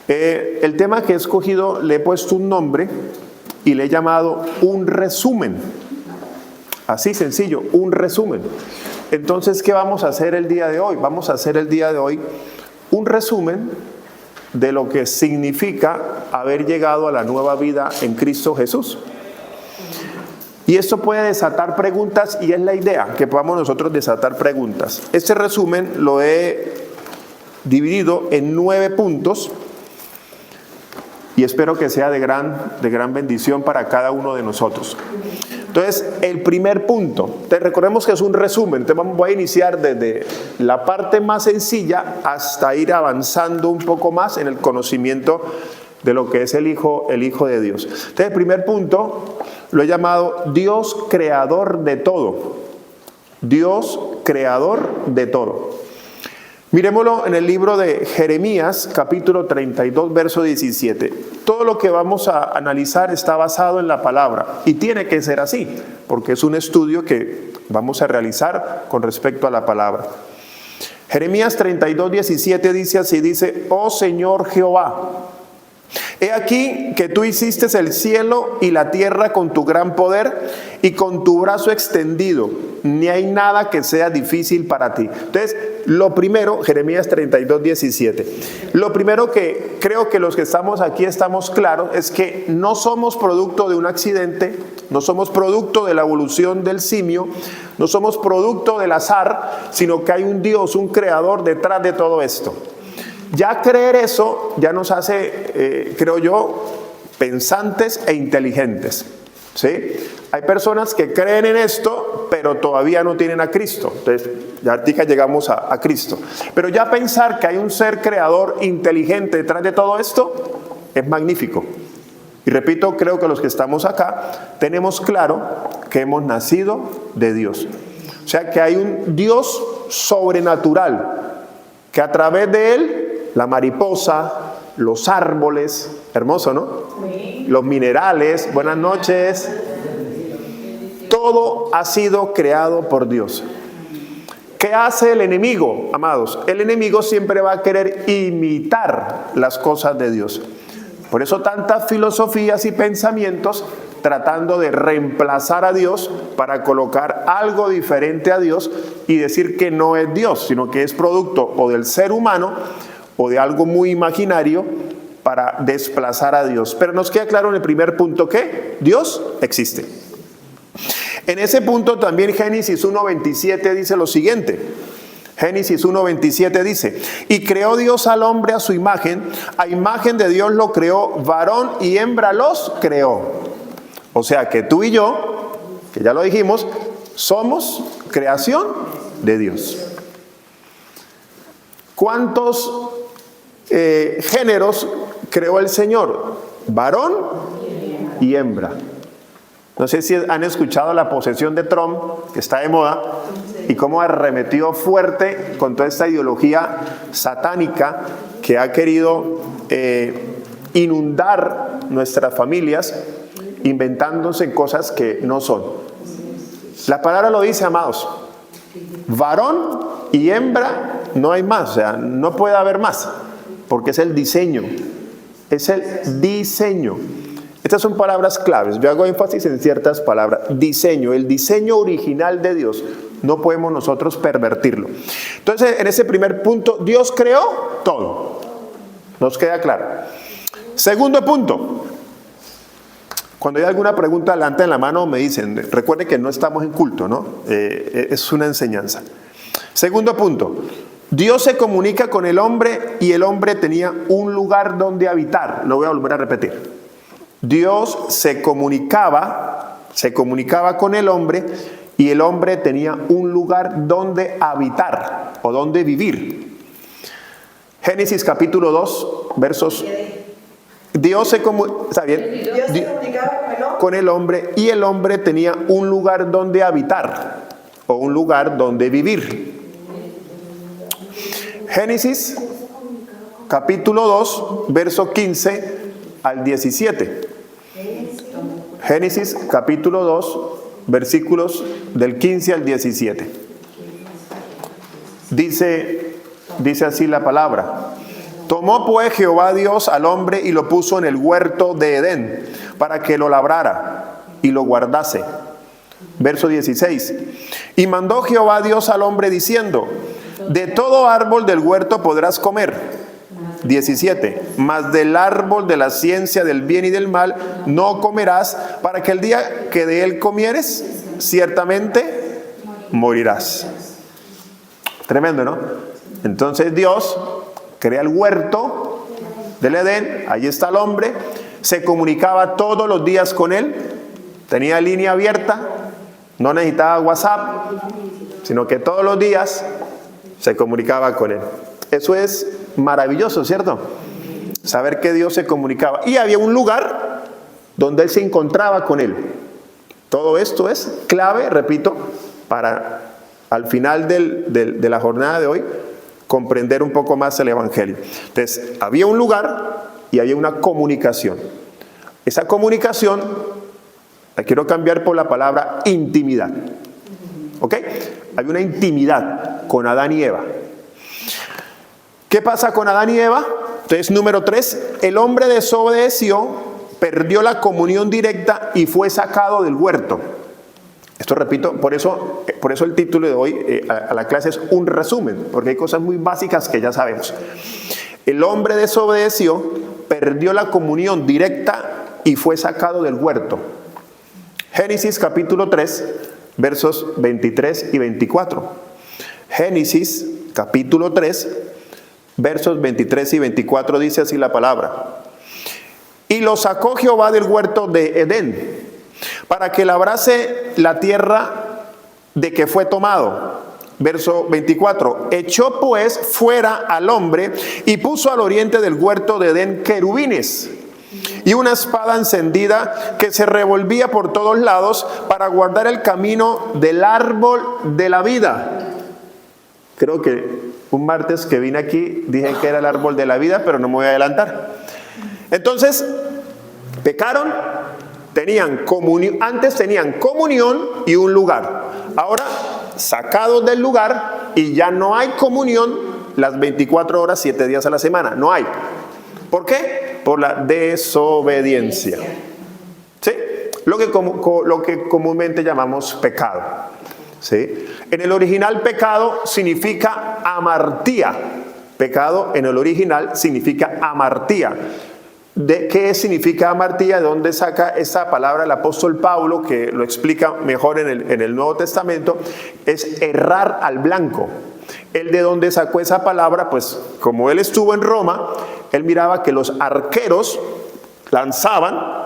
El tema que he escogido le he puesto un nombre y le he llamado un resumen. Así sencillo, un resumen. Entonces, ¿qué vamos a hacer el día de hoy? Vamos a hacer el día de hoy un resumen de lo que significa haber llegado a la nueva vida en Cristo Jesús. Y esto puede desatar preguntas y es la idea, que podamos nosotros desatar preguntas. Este resumen lo he dividido en 9 puntos y espero que sea de gran bendición para cada uno de nosotros. Entonces, el primer punto, recordemos que es un resumen, entonces voy a iniciar desde la parte más sencilla hasta ir avanzando un poco más en el conocimiento de lo que es el Hijo de Dios. Entonces, el primer punto lo he llamado Dios creador de todo. Dios creador de todo. Miremoslo en el libro de Jeremías, capítulo 32, verso 17. Todo lo que vamos a analizar está basado en la palabra y tiene que ser así, porque es un estudio que vamos a realizar con respecto a la palabra. Jeremías 32, 17 dice así, dice, oh Señor Jehová, he aquí que tú hiciste el cielo y la tierra con tu gran poder y con tu brazo extendido. Ni hay nada que sea difícil para ti. Entonces, lo primero, Jeremías 32, 17. Lo primero que creo que los que estamos aquí estamos claros es que no somos producto de un accidente, no somos producto de la evolución del simio, no somos producto del azar, sino que hay un Dios, un creador detrás de todo esto. Ya creer eso ya nos hace, creo yo, pensantes e inteligentes, ¿sí? Hay personas que creen en esto, pero todavía no tienen a Cristo. Entonces, ya ahorita llegamos a Cristo. Pero ya pensar que hay un ser creador inteligente detrás de todo esto es magnífico. Y repito, creo que los que estamos acá tenemos claro que hemos nacido de Dios. O sea, que hay un Dios sobrenatural, que a través de Él la mariposa, los árboles, hermoso, ¿no? Sí. Los minerales, buenas noches. Todo ha sido creado por Dios. ¿Qué hace el enemigo, amados? El enemigo siempre va a querer imitar las cosas de Dios. Por eso tantas filosofías y pensamientos tratando de reemplazar a Dios para colocar algo diferente a Dios y decir que no es Dios, sino que es producto o del ser humano o de algo muy imaginario para desplazar a Dios. Pero nos queda claro en el primer punto que Dios existe. En ese punto también Génesis 1:27 dice lo siguiente. Génesis 1:27 dice, y creó Dios al hombre a su imagen, a imagen de Dios lo creó, varón y hembra los creó. O sea que tú y yo, que ya lo dijimos, somos creación de Dios. ¿Cuántos géneros creó el Señor? Varón y hembra. No sé si han escuchado la posesión de Trump, que está de moda, y cómo arremetió fuerte con toda esta ideología satánica que ha querido inundar nuestras familias, inventándose cosas que no son. La palabra lo dice, amados. Varón y hembra no hay más, o sea, no puede haber más, porque es el diseño. Es el diseño. Estas son palabras claves. Yo hago énfasis en ciertas palabras. Diseño, el diseño original de Dios. No podemos nosotros pervertirlo. Entonces, en ese primer punto, Dios creó todo. Nos queda claro. Segundo punto. Cuando hay alguna pregunta, levanten la mano, me dicen. Recuerden que no estamos en culto, ¿no? Es una enseñanza. Segundo punto. Dios se comunica con el hombre y el hombre tenía un lugar donde habitar. Lo voy a volver a repetir. Dios se comunicaba con el hombre y el hombre tenía un lugar donde habitar o donde vivir. Génesis capítulo 2, versos. Dios se comunicaba con el hombre y el hombre tenía un lugar donde habitar o un lugar donde vivir. Génesis capítulo 2, verso 15 al 17. Génesis capítulo 2, versículos del 15 al 17. Dice así la palabra. Tomó pues Jehová Dios al hombre y lo puso en el huerto de Edén para que lo labrara y lo guardase. Verso 16. Y mandó Jehová Dios al hombre diciendo: de todo árbol del huerto podrás comer. 17. Mas del árbol de la ciencia del bien y del mal no comerás, para que el día que de él comieres, ciertamente morirás. Tremendo, ¿no? Entonces Dios crea el huerto del Edén, allí está el hombre, se comunicaba todos los días con él, tenía línea abierta, no necesitaba WhatsApp, sino que todos los días se comunicaba con él. Eso es maravilloso, ¿cierto? Saber que Dios se comunicaba. Y había un lugar donde él se encontraba con él. Todo esto es clave, repito, para al final de la jornada de hoy comprender un poco más el Evangelio. Entonces, había un lugar y había una comunicación. Esa comunicación la quiero cambiar por la palabra intimidad. ¿Ok? Había una intimidad con Adán y Eva. ¿Qué pasa con Adán y Eva? Entonces, número 3, el hombre desobedeció, perdió la comunión directa y fue sacado del huerto. Esto repito, por eso el título de hoy a la clase es un resumen, porque hay cosas muy básicas que ya sabemos. El hombre desobedeció, perdió la comunión directa y fue sacado del huerto. Génesis capítulo 3, versos 23 y 24. Génesis capítulo 3, versos 23 y 24 dice así la palabra. Y lo sacó Jehová del huerto de Edén, para que labrase la tierra de que fue tomado. Verso 24. Echó pues fuera al hombre y puso al oriente del huerto de Edén querubines y una espada encendida que se revolvía por todos lados para guardar el camino del árbol de la vida. Creo que un martes que vine aquí dije que era el árbol de la vida, pero no me voy a adelantar. Entonces, pecaron, antes tenían comunión y un lugar. Ahora, sacados del lugar y ya no hay comunión las 24 horas, 7 días a la semana. No hay. ¿Por qué? Por la desobediencia. ¿Sí? Lo que comúnmente llamamos pecado. ¿Sí? En el original pecado significa amartía. Pecado en el original significa amartía. ¿De qué significa amartía? ¿De dónde saca esa palabra el apóstol Pablo, que lo explica mejor en el Nuevo Testamento? Es errar al blanco. Él, de dónde sacó esa palabra, pues como él estuvo en Roma, él miraba que los arqueros lanzaban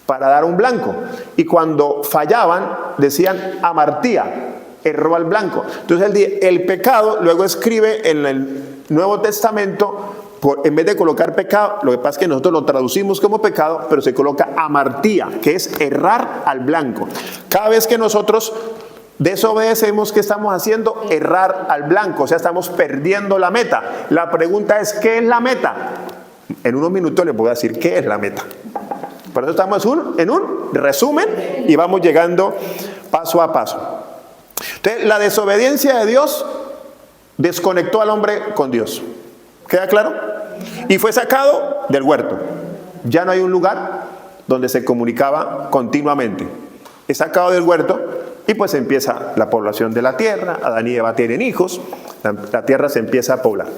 para dar un blanco, y cuando fallaban decían amartía, erró al blanco. Entonces el pecado, luego escribe en el Nuevo Testamento, en vez de colocar pecado, lo que pasa es que nosotros lo traducimos como pecado, pero se coloca amartía, que es errar al blanco. Cada vez que nosotros desobedecemos, ¿qué estamos haciendo? Errar al blanco, o sea, estamos perdiendo la meta. La pregunta es, ¿qué es la meta? En unos minutos les voy a decir qué es la meta. Por eso estamos en un resumen y vamos llegando paso a paso. Entonces, la desobediencia de Dios desconectó al hombre con Dios. ¿Queda claro? Y fue sacado del huerto. Ya no hay un lugar donde se comunicaba continuamente. Es sacado del huerto y pues empieza la población de la tierra. Adán y Eva tienen hijos. La tierra se empieza a poblar.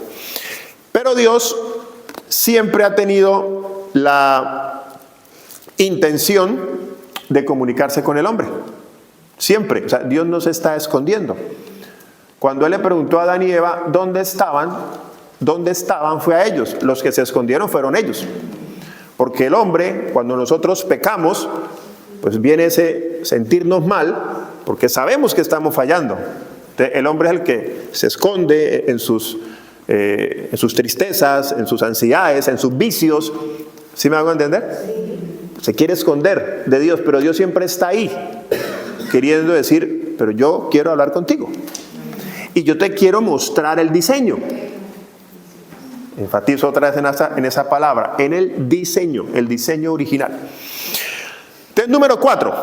Pero Dios siempre ha tenido la intención de comunicarse con el hombre. Siempre. O sea, Dios no se está escondiendo. Cuando Él le preguntó a Adán y Eva dónde estaban, fue a ellos. Los que se escondieron fueron ellos. Porque el hombre, cuando nosotros pecamos, pues viene ese sentirnos mal, porque sabemos que estamos fallando. Entonces, el hombre es el que se esconde en sus tristezas, en sus ansiedades, en sus vicios. ¿Sí me hago entender? Se quiere esconder de Dios, pero Dios siempre está ahí, queriendo decir, pero yo quiero hablar contigo. Y yo te quiero mostrar el diseño. Enfatizo otra vez en esa palabra, en el diseño original. Entonces, número 4.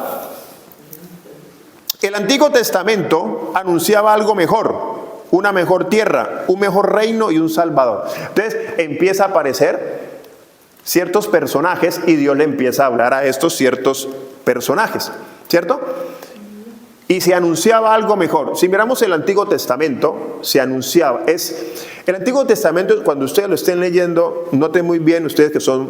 El Antiguo Testamento anunciaba algo mejor. una mejor tierra, un mejor reino y un salvador. Entonces empieza a aparecer ciertos personajes y Dios le empieza a hablar a estos ciertos personajes, ¿cierto? Y se anunciaba algo mejor. Si miramos el Antiguo Testamento, se anunciaba. El Antiguo Testamento, cuando ustedes lo estén leyendo, noten muy bien, ustedes que son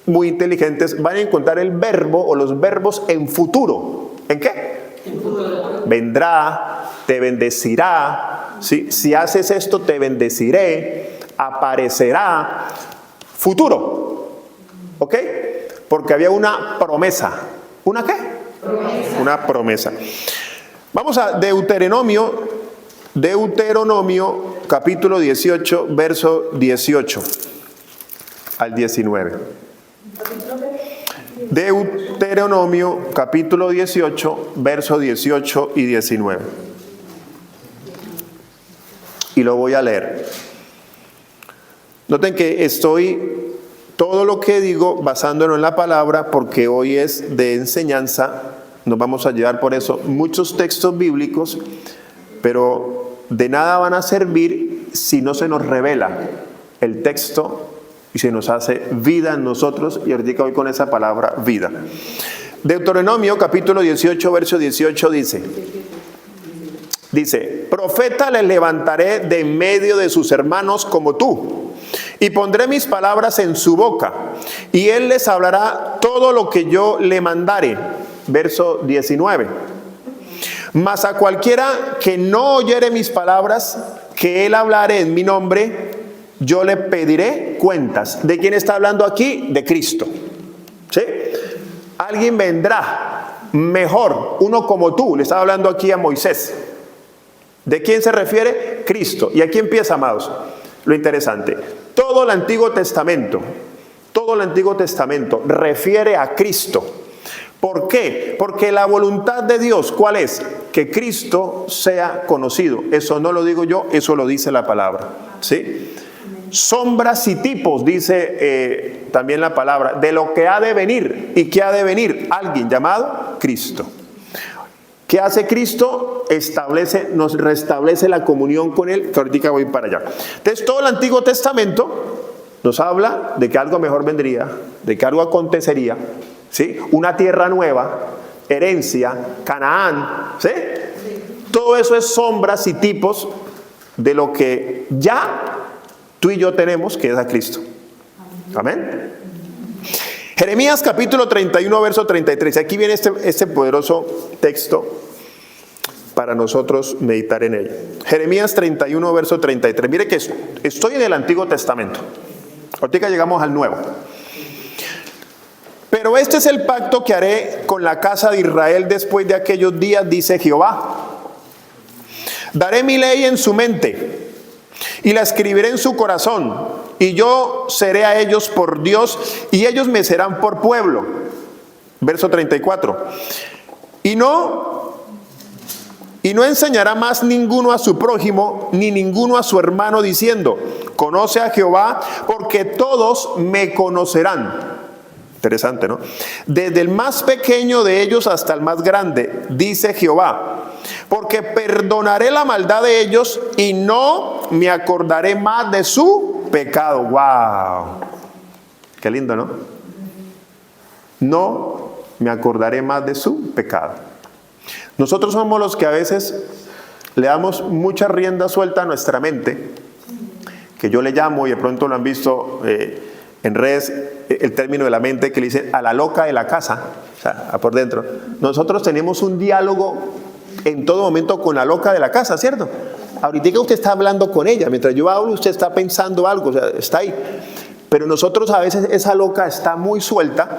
muy inteligentes, van a encontrar el verbo o los verbos en futuro. ¿En qué? En futuro. Vendrá, te bendecirá, ¿sí? Si haces esto te bendeciré, aparecerá, futuro. ¿Ok? Porque había una promesa. ¿Una qué? Promesa. Una promesa. Vamos a Deuteronomio capítulo 18, verso 18 al 19. Deuteronomio capítulo 18, verso 18 y 19. Y lo voy a leer. Noten que todo lo que digo basándolo en la palabra, porque hoy es de enseñanza. Nos vamos a llevar por eso muchos textos bíblicos, pero de nada van a servir si no se nos revela el texto y se nos hace vida en nosotros. Y ahorita hoy con esa palabra vida. Deuteronomio capítulo 18, verso 18 dice, profeta le levantaré de en medio de sus hermanos como tú, y pondré mis palabras en su boca, y él les hablará todo lo que yo le mandare. Verso 19. Mas a cualquiera que no oyere mis palabras, que él hablare en mi nombre, yo le pediré cuentas. ¿De quién está hablando aquí? De Cristo. ¿Sí? Alguien vendrá mejor, uno como tú. Le estaba hablando aquí a Moisés. ¿De quién se refiere? Cristo. Y aquí empieza, amados, lo interesante. Todo el Antiguo Testamento refiere a Cristo. ¿Por qué? Porque la voluntad de Dios, ¿cuál es? Que Cristo sea conocido. Eso no lo digo yo, eso lo dice la palabra. ¿Sí? Sombras y tipos, dice también la palabra, de lo que ha de venir. ¿Y qué ha de venir? Alguien llamado Cristo. ¿Qué hace Cristo? Nos restablece la comunión con Él, que ahorita voy para allá. Entonces, todo el Antiguo Testamento nos habla de que algo mejor vendría, de que algo acontecería, ¿sí? Una tierra nueva, herencia, Canaán, ¿sí? Todo eso es sombras y tipos de lo que ya tú y yo tenemos, que es a Cristo. Amén. Jeremías capítulo 31, verso 33. Aquí viene este poderoso texto para nosotros meditar en él. Jeremías 31, verso 33. Mire que estoy en el Antiguo Testamento. Ahorita llegamos al Nuevo. Pero este es el pacto que haré con la casa de Israel después de aquellos días, dice Jehová. Daré mi ley en su mente y la escribiré en su corazón, y yo seré a ellos por Dios y ellos me serán por pueblo. Verso 34. Y no enseñará más ninguno a su prójimo, ni ninguno a su hermano, diciendo, conoce a Jehová, porque todos me conocerán. Interesante, ¿no? Desde el más pequeño de ellos hasta el más grande, dice Jehová, porque perdonaré la maldad de ellos y no me acordaré más de su pecado. ¡Wow! Qué lindo, ¿no? No me acordaré más de su pecado. Nosotros somos los que a veces le damos mucha rienda suelta a nuestra mente, que yo le llamo, y de pronto lo han visto en redes, el término de la mente que le dicen a la loca de la casa, o sea, por dentro. Nosotros tenemos un diálogo en todo momento con la loca de la casa, ¿cierto? Ahorita usted está hablando con ella, mientras yo hablo usted está pensando algo, o sea, está ahí. Pero nosotros a veces esa loca está muy suelta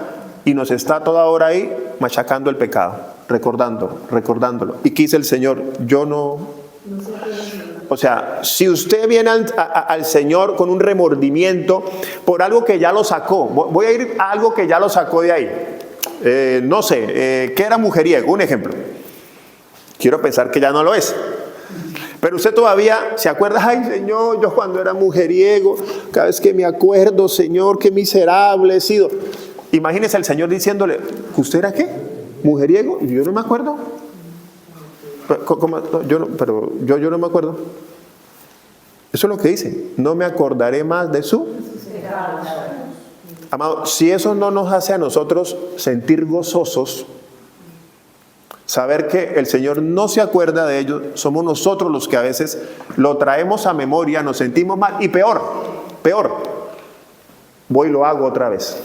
y nos está toda hora ahí machacando el pecado, recordándolo. ¿Y qué dice el Señor? Yo no... O sea, si usted viene al Señor con un remordimiento por algo que ya lo sacó, voy a ir a algo que ya lo sacó de ahí. No sé, que era mujeriego, un ejemplo. Quiero pensar que ya no lo es. Pero usted todavía se acuerda, ay Señor, yo cuando era mujeriego, cada vez que me acuerdo, Señor, qué miserable he sido. Imagínese el Señor diciéndole, ¿usted era qué? ¿Mujeriego? Y yo no me acuerdo. Yo no me acuerdo. Eso es lo que dice. No me acordaré más de su. Amado, si eso no nos hace a nosotros sentir gozosos, saber que el Señor no se acuerda de ellos, somos nosotros los que a veces lo traemos a memoria, nos sentimos mal y peor, voy y lo hago otra vez.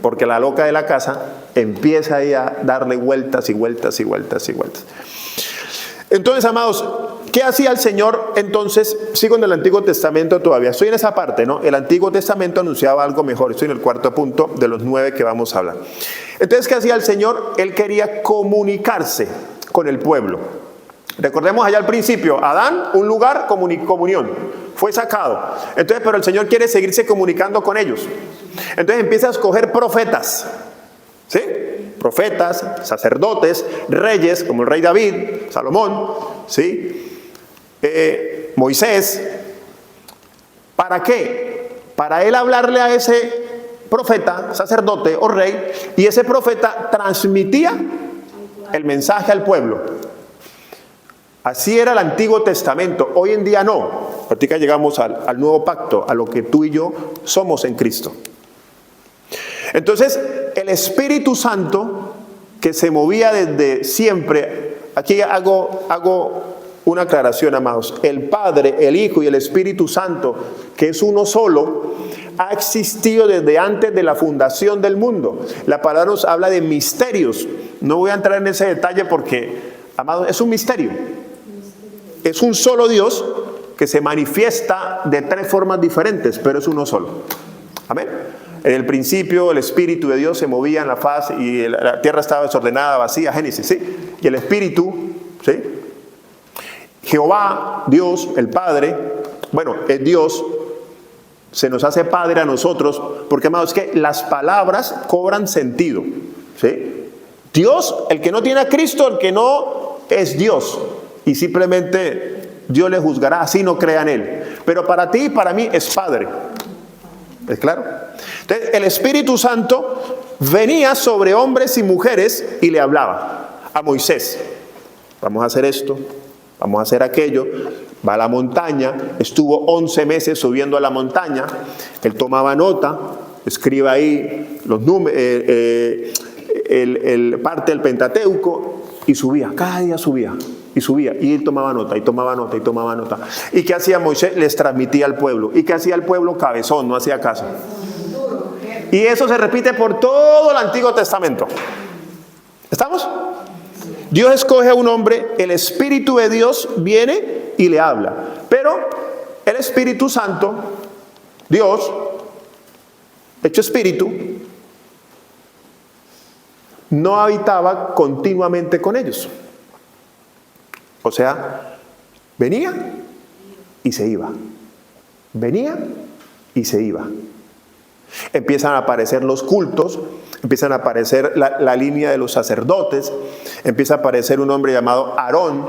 Porque la loca de la casa empieza ahí a darle vueltas y vueltas y vueltas y vueltas. Entonces, amados, ¿qué hacía el Señor? Entonces, sigo en el Antiguo Testamento todavía. Estoy en esa parte, ¿no? El Antiguo Testamento anunciaba algo mejor. Estoy en el cuarto punto de los 9 que vamos a hablar. Entonces, ¿qué hacía el Señor? Él quería comunicarse con el pueblo. Recordemos allá al principio, Adán, un lugar, comunión. Fue sacado. Entonces, pero el Señor quiere seguirse comunicando con ellos. Entonces empieza a escoger profetas. ¿Sí? Profetas, sacerdotes, reyes, como el rey David, Salomón, ¿sí? Moisés. ¿Para qué? Para él hablarle a ese profeta, sacerdote o rey, y ese profeta transmitía el mensaje al pueblo. Así era el Antiguo Testamento. Hoy en día no. Ahorita llegamos al nuevo pacto, a lo que tú y yo somos en Cristo. Entonces, el Espíritu Santo, que se movía desde siempre, aquí hago una aclaración, amados. El Padre, el Hijo y el Espíritu Santo, que es uno solo, ha existido desde antes de la fundación del mundo. La palabra nos habla de misterios. No voy a entrar en ese detalle porque, amados, es un misterio. Es un solo Dios que se manifiesta de 3 formas diferentes, pero es uno solo. Amén. En el principio el Espíritu de Dios se movía en la faz y la tierra estaba desordenada, vacía, Génesis, ¿sí? Y el Espíritu, ¿sí? Jehová, Dios, el Padre, bueno, es Dios, se nos hace Padre a nosotros, porque, amados, es que las palabras cobran sentido, ¿sí? Dios, el que no tiene a Cristo, el que no es Dios, y simplemente Dios le juzgará, así no crea en Él. Pero para ti y para mí es Padre. ¿Es claro? Entonces, el Espíritu Santo venía sobre hombres y mujeres y le hablaba a Moisés. Vamos a hacer esto, vamos a hacer aquello. Va a la montaña, estuvo 11 meses subiendo a la montaña. Él tomaba nota, escribe ahí los números, parte del Pentateuco, y subía, cada día subía. Y subía, y él tomaba nota, y tomaba nota, y tomaba nota. ¿Y qué hacía Moisés? Les transmitía al pueblo. ¿Y qué hacía el pueblo? Cabezón, no hacía caso. Y eso se repite por todo el Antiguo Testamento. ¿Estamos? Dios escoge a un hombre, el Espíritu de Dios viene y le habla. Pero el Espíritu Santo, Dios, hecho Espíritu, no habitaba continuamente con ellos. O sea, venía y se iba. Venía y se iba. Empiezan a aparecer los cultos, empiezan a aparecer la línea de los sacerdotes, empieza a aparecer un hombre llamado Aarón.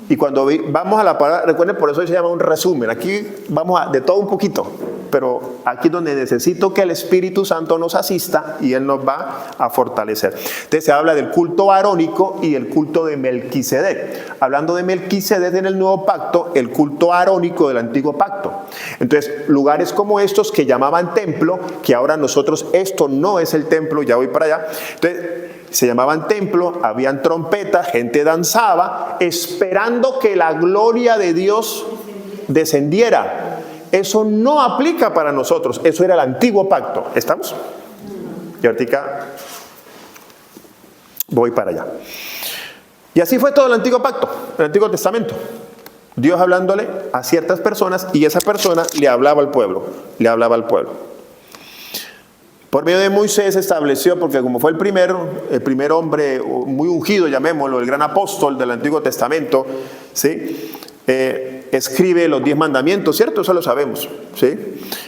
Y cuando vamos a la palabra, recuerden, por eso se llama un resumen. Aquí vamos de todo un poquito, pero aquí es donde necesito que el Espíritu Santo nos asista y Él nos va a fortalecer. Entonces se habla del culto arónico y el culto de Melquisedec. Hablando de Melquisedec en el nuevo pacto, el culto arónico del antiguo pacto. Entonces, lugares como estos que llamaban templo, que ahora nosotros, esto no es el templo, ya voy para allá. Entonces, se llamaban templo, habían trompetas, gente danzaba, esperando que la gloria de Dios descendiera. Eso no aplica para nosotros, eso era el antiguo pacto. ¿Estamos? Y ahorita voy para allá. Y así fue todo el antiguo pacto, el Antiguo Testamento. Dios hablándole a ciertas personas y esa persona le hablaba al pueblo, le hablaba al pueblo. Por medio de Moisés se estableció, porque como fue el primer hombre muy ungido, llamémoslo, el gran apóstol del Antiguo Testamento, ¿sí? Escribe los 10 mandamientos, ¿cierto? Eso lo sabemos, ¿sí?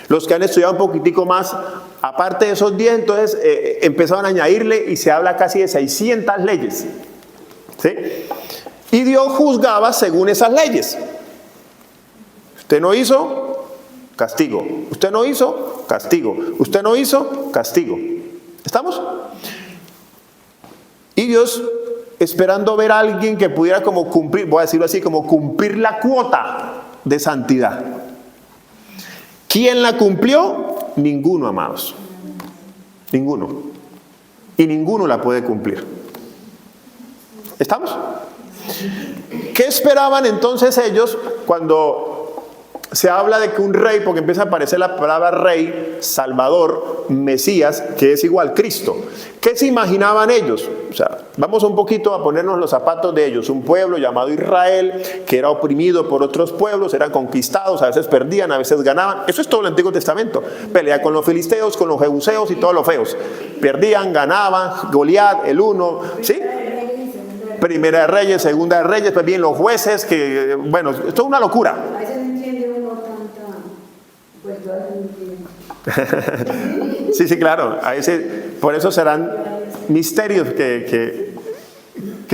Los que han estudiado un poquitico más, aparte de esos 10, entonces empezaron a añadirle y se habla casi de 600 leyes, ¿sí? Y Dios juzgaba según esas leyes. Usted no hizo, castigo. Usted no hizo, castigo. Usted no hizo, castigo. ¿Estamos? Y Dios, esperando ver a alguien que pudiera como cumplir, voy a decirlo así, como cumplir la cuota de santidad. ¿Quién la cumplió? Ninguno, amados. Ninguno. Y ninguno la puede cumplir. ¿Estamos? ¿Qué esperaban entonces ellos cuando se habla de que un rey, porque empieza a aparecer la palabra rey, salvador, Mesías, que es igual Cristo? ¿Qué se imaginaban ellos? O sea, vamos un poquito a ponernos los zapatos de ellos. Un pueblo llamado Israel, que era oprimido por otros pueblos, eran conquistados, a veces perdían, a veces ganaban. Eso es todo el Antiguo Testamento. Pelea con los filisteos, con los jebuseos y todos los feos. Perdían, ganaban, Goliat, el uno, ¿sí? Primera de Reyes, Segunda de Reyes, pues bien los jueces, que bueno, esto es una locura. Sí, claro. Por eso serán misterios que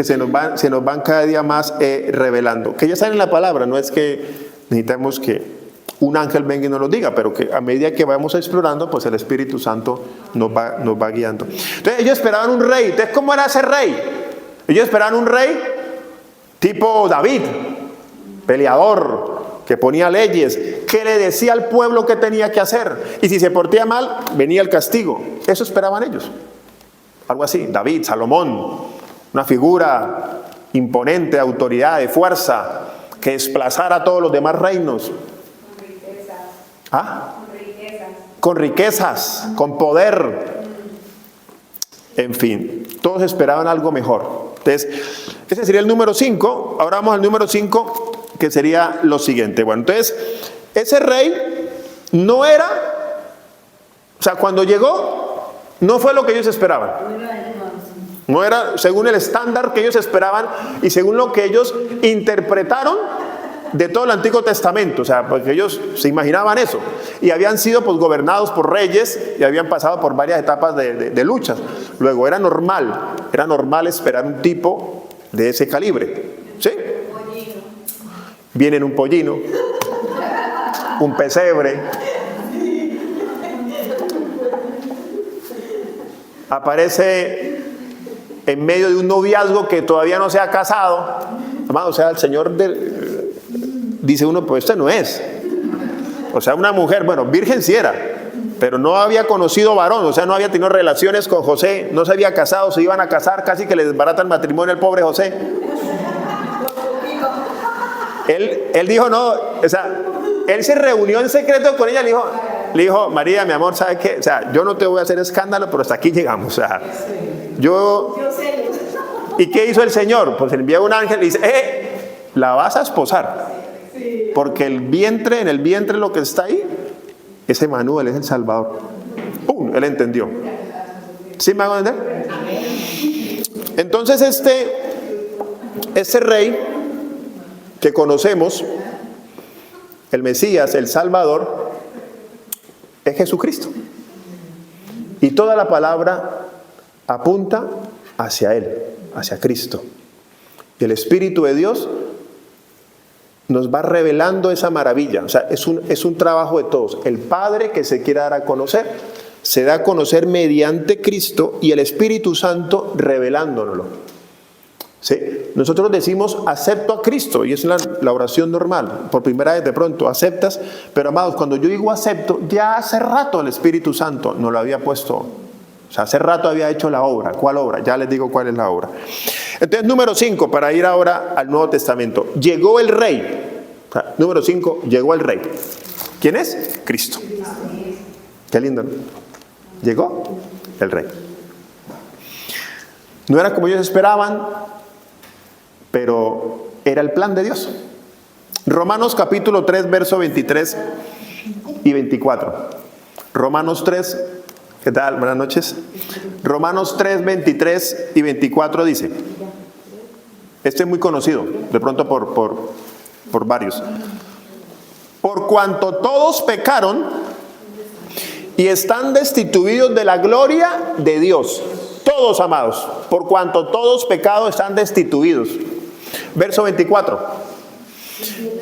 se nos van cada día más revelando. Que ya están en la palabra, no es que necesitamos que un ángel venga y nos lo diga, pero que a medida que vamos explorando, pues el Espíritu Santo nos va guiando. Entonces ellos esperaban un rey. Entonces, ¿cómo era ese rey? Ellos esperaban un rey tipo David, peleador, que ponía leyes, que le decía al pueblo qué tenía que hacer. Y si se portaba mal, venía el castigo. Eso esperaban ellos. Algo así, David, Salomón, una figura imponente, de autoridad, de fuerza, que desplazara a todos los demás reinos. Con riquezas. ¿Ah? Con riquezas. Con riquezas, con poder. En fin, todos esperaban algo mejor. Entonces, ese sería el número 5. Ahora vamos al número 5, que sería lo siguiente. Bueno, entonces, ese rey no era, o sea, cuando llegó, no fue lo que ellos esperaban. No era según el estándar que ellos esperaban y según lo que ellos interpretaron de todo el Antiguo Testamento. O sea, porque ellos se imaginaban eso. Y habían sido pues gobernados por reyes y habían pasado por varias etapas de luchas. Luego era normal esperar un tipo de ese calibre. ¿Sí? Viene en un pollino, un pesebre, aparece en medio de un noviazgo que todavía no se ha casado. Amado, o sea, el Señor dice uno, pues este no es. O sea, una mujer, bueno, virgen sí era, pero no había conocido varón, o sea, no había tenido relaciones con José, no se había casado, se iban a casar, casi que le desbarata el matrimonio al pobre José. Él dijo no, o sea, él se reunió en secreto con ella, le dijo, María, mi amor, ¿sabes qué? O sea, yo no te voy a hacer escándalo, pero hasta aquí llegamos. O sea, ¿y qué hizo el Señor? Pues envió un ángel y dice, la vas a esposar. Porque en el vientre lo que está ahí, es Emanuel, es el Salvador. ¡Pum! Él entendió. ¿Sí me hago entender? Entonces este rey que conocemos, el Mesías, el Salvador, es Jesucristo. Y toda la palabra apunta hacia Él, hacia Cristo. Y el Espíritu de Dios nos va revelando esa maravilla. O sea, es un trabajo de todos. El Padre que se quiere dar a conocer, se da a conocer mediante Cristo y el Espíritu Santo revelándonoslo. ¿Sí? Nosotros decimos acepto a Cristo y es la oración normal. Por primera vez de pronto aceptas, pero amados, cuando yo digo acepto, ya hace rato el Espíritu Santo nos lo había puesto. O sea, hace rato había hecho la obra. ¿Cuál obra? Ya les digo cuál es la obra. Entonces, número 5, para ir ahora al Nuevo Testamento. Llegó el Rey. O sea, número 5, llegó el Rey. ¿Quién es? Cristo. Qué lindo, ¿no? Llegó el Rey. No era como ellos esperaban, pero era el plan de Dios. Romanos capítulo 3, verso 23 y 24. Romanos 3, ¿qué tal? Buenas noches. Romanos 3, 23 y 24 dice, este es muy conocido, de pronto por varios. Por cuanto todos pecaron y están destituidos de la gloria de Dios. Todos, amados, por cuanto todos pecados están destituidos. Verso 24.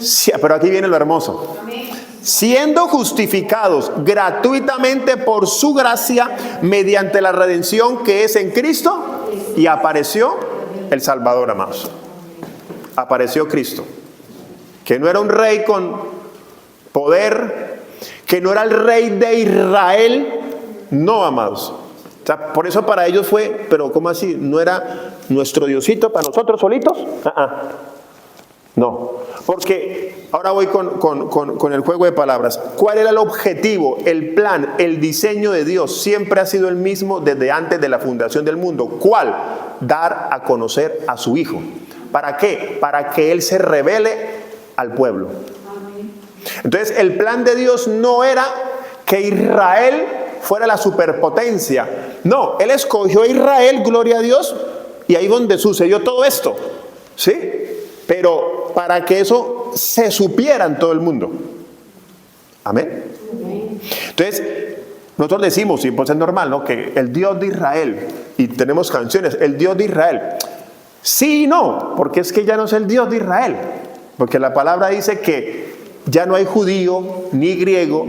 Sí, pero aquí viene lo hermoso. Siendo justificados gratuitamente por su gracia mediante la redención que es en Cristo. Y apareció el Salvador, amados. Apareció Cristo. que no era un rey con poder, que no era el rey de Israel. No, amados. O sea, por eso para ellos fue, pero ¿cómo así? ¿No era nuestro Diosito para nosotros solitos? No, porque ahora voy con el juego de palabras. ¿Cuál era el objetivo, el plan, el diseño de Dios? Siempre ha sido el mismo desde antes de la fundación del mundo. ¿Cuál? Dar a conocer a su Hijo. ¿Para qué? Para que Él se revele al pueblo. Entonces el plan de Dios no era que Israel fuera la superpotencia. No, Él escogió a Israel, gloria a Dios, y ahí donde sucedió todo esto, ¿sí? Pero para que eso se supiera en todo el mundo. Amén. Entonces, nosotros decimos, y pues es normal, ¿no? Que el Dios de Israel, y tenemos canciones, el Dios de Israel. Sí y no, porque es que ya no es el Dios de Israel. Porque la palabra dice que ya no hay judío, ni griego,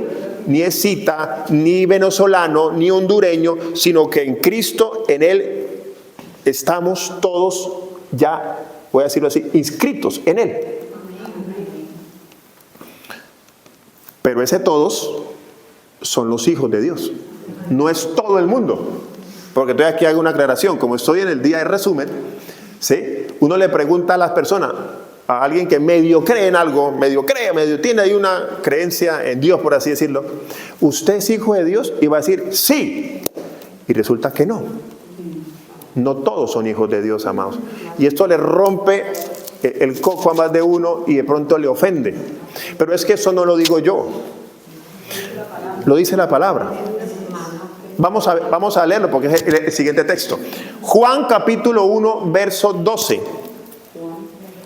ni escita, ni venezolano, ni hondureño, sino que en Cristo, en Él, estamos todos ya, voy a decirlo así, inscritos en Él. Pero ese todos son los hijos de Dios. No es todo el mundo. Porque todavía aquí hago una aclaración. Como estoy en el día de resumen, ¿sí? Uno le pregunta a las personas, a alguien que medio cree en algo, medio cree, medio tiene ahí una creencia en Dios, por así decirlo. ¿Usted es hijo de Dios? Y va a decir, sí. Y resulta que no. No todos son hijos de Dios, amados. Y esto le rompe el coco a más de uno y de pronto le ofende. Pero es que eso no lo digo yo. Lo dice la palabra. Vamos a leerlo porque es el siguiente texto. Juan capítulo 1, verso 12.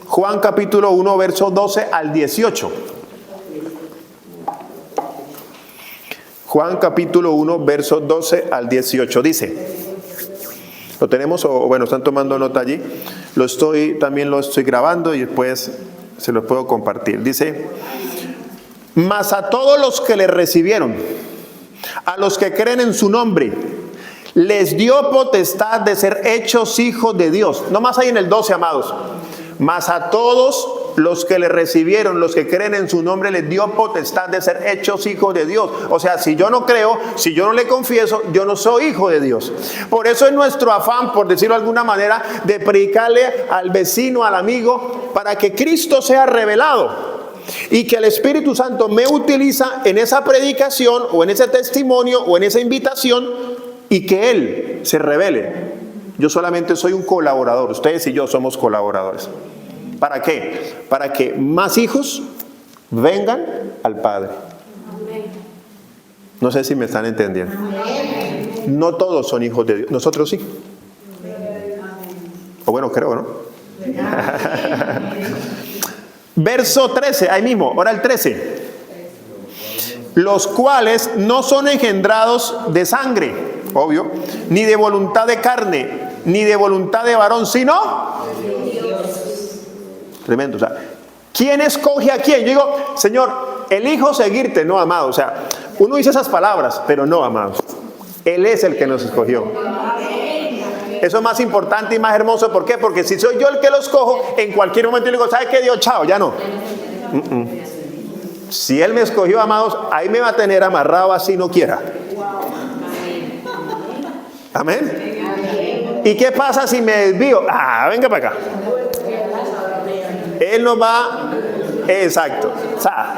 Juan capítulo 1, verso 12 al 18. Juan capítulo 1, verso 12 al 18. Dice, ¿lo tenemos? O bueno, están tomando nota allí. También lo estoy grabando y después se los puedo compartir. Dice, mas a todos los que le recibieron, a los que creen en su nombre, les dio potestad de ser hechos hijos de Dios. No más ahí en el 12, amados. Mas a todos los que le recibieron, los que creen en su nombre, les dio potestad de ser hechos hijos de Dios. O sea, si yo no creo, si yo no le confieso, yo no soy hijo de Dios. Por eso es nuestro afán, por decirlo de alguna manera, de predicarle al vecino, al amigo, para que Cristo sea revelado. Y que el Espíritu Santo me utiliza en esa predicación, o en ese testimonio, o en esa invitación, y que Él se revele. Yo solamente soy un colaborador. Ustedes y yo somos colaboradores. ¿Para qué? Para que más hijos vengan al Padre. No sé si me están entendiendo. No todos son hijos de Dios. Nosotros sí. O bueno, creo, ¿no? Verso 13, ahí mismo, ahora el 13. Los cuales no son engendrados de sangre, obvio, ni de voluntad de carne, ni de voluntad de varón, sino Dios. Tremendo. O sea, ¿quién escoge a quién? Yo digo, Señor, elijo seguirte, no, amado. O sea, uno dice esas palabras, pero no, amados. Él es el que nos escogió. Eso es más importante y más hermoso. ¿Por qué? Porque si soy yo el que lo escojo, en cualquier momento yo le digo, ¿sabe qué, Dios? Chao, ya no. Si Él me escogió, amados, ahí me va a tener amarrado así no quiera. Amén. ¿Y qué pasa si me desvío? Venga para acá. Él nos va. Exacto. O sea,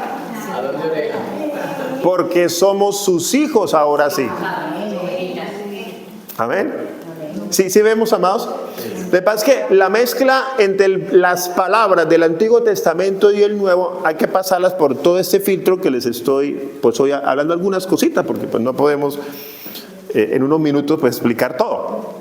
porque somos sus hijos ahora sí. Amén. Sí, sí vemos, amados. Lo que pasa es que la mezcla entre las palabras del Antiguo Testamento y el Nuevo hay que pasarlas por todo este filtro que les estoy, pues hoy hablando algunas cositas, porque pues no podemos en unos minutos pues explicar todo.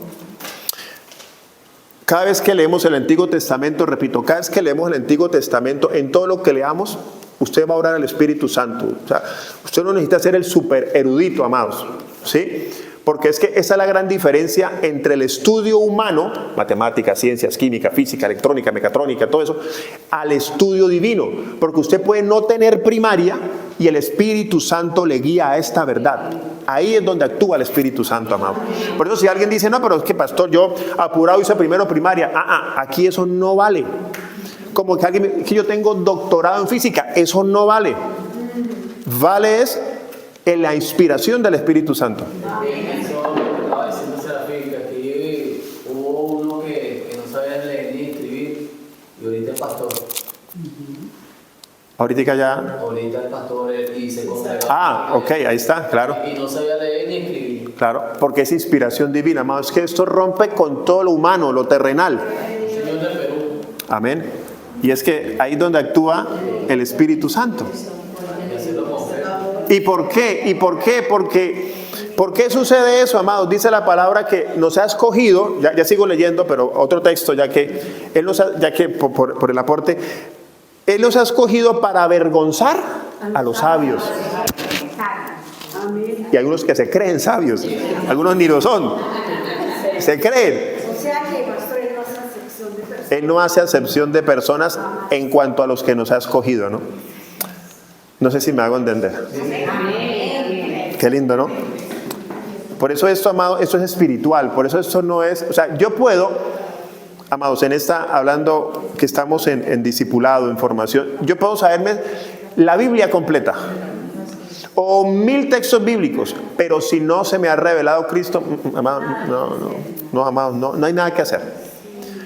Cada vez que leemos el Antiguo Testamento, repito, cada vez que leemos el Antiguo Testamento, en todo lo que leamos, usted va a orar al Espíritu Santo. O sea, usted no necesita ser el super erudito, amados, ¿sí? Porque es que esa es la gran diferencia entre el estudio humano, matemáticas, ciencias, química, física, electrónica, mecatrónica, todo eso, al estudio divino. Porque usted puede no tener primaria y el Espíritu Santo le guía a esta verdad. Ahí es donde actúa el Espíritu Santo, amado. Por eso si alguien dice, no, pero es que pastor, yo apurado hice primero primaria. Aquí eso no vale. como que, que yo tengo doctorado en física. Eso no vale. Vale es en la inspiración del Espíritu Santo. Eso estaba diciendo Serafín, que aquí hubo uno que no sabía leer ni escribir y ahorita es pastor. Ahorita ya... Ahorita el pastor y se congrega. Ah, ok, ahí está, claro. Y no sabía leer ni escribir. Claro, porque es inspiración divina, amado. Es que esto rompe con todo lo humano, lo terrenal. Un señor de Perú. Amén. Y es que ahí es donde actúa el Espíritu Santo. Y así lo confeso. ¿Y por qué? ¿Y por qué? ¿Por qué sucede eso, amados? Dice la palabra que nos ha escogido, ya sigo leyendo, pero otro texto, ya que por el aporte, Él nos ha escogido para avergonzar a los sabios. Y hay unos que se creen sabios, algunos ni lo son, se creen. O sea que pastor, él no hace acepción de personas. Él no hace acepción de personas en cuanto a los que nos ha escogido, ¿no? No sé si me hago entender. Qué lindo, ¿no? Por eso esto, amado, esto es espiritual. Por eso esto no es... O sea, yo puedo, amados, en esta, hablando que estamos en discipulado, en formación, yo puedo saberme la Biblia completa. O 1000 textos bíblicos. Pero si no se me ha revelado Cristo, amado, amado, no hay nada que hacer.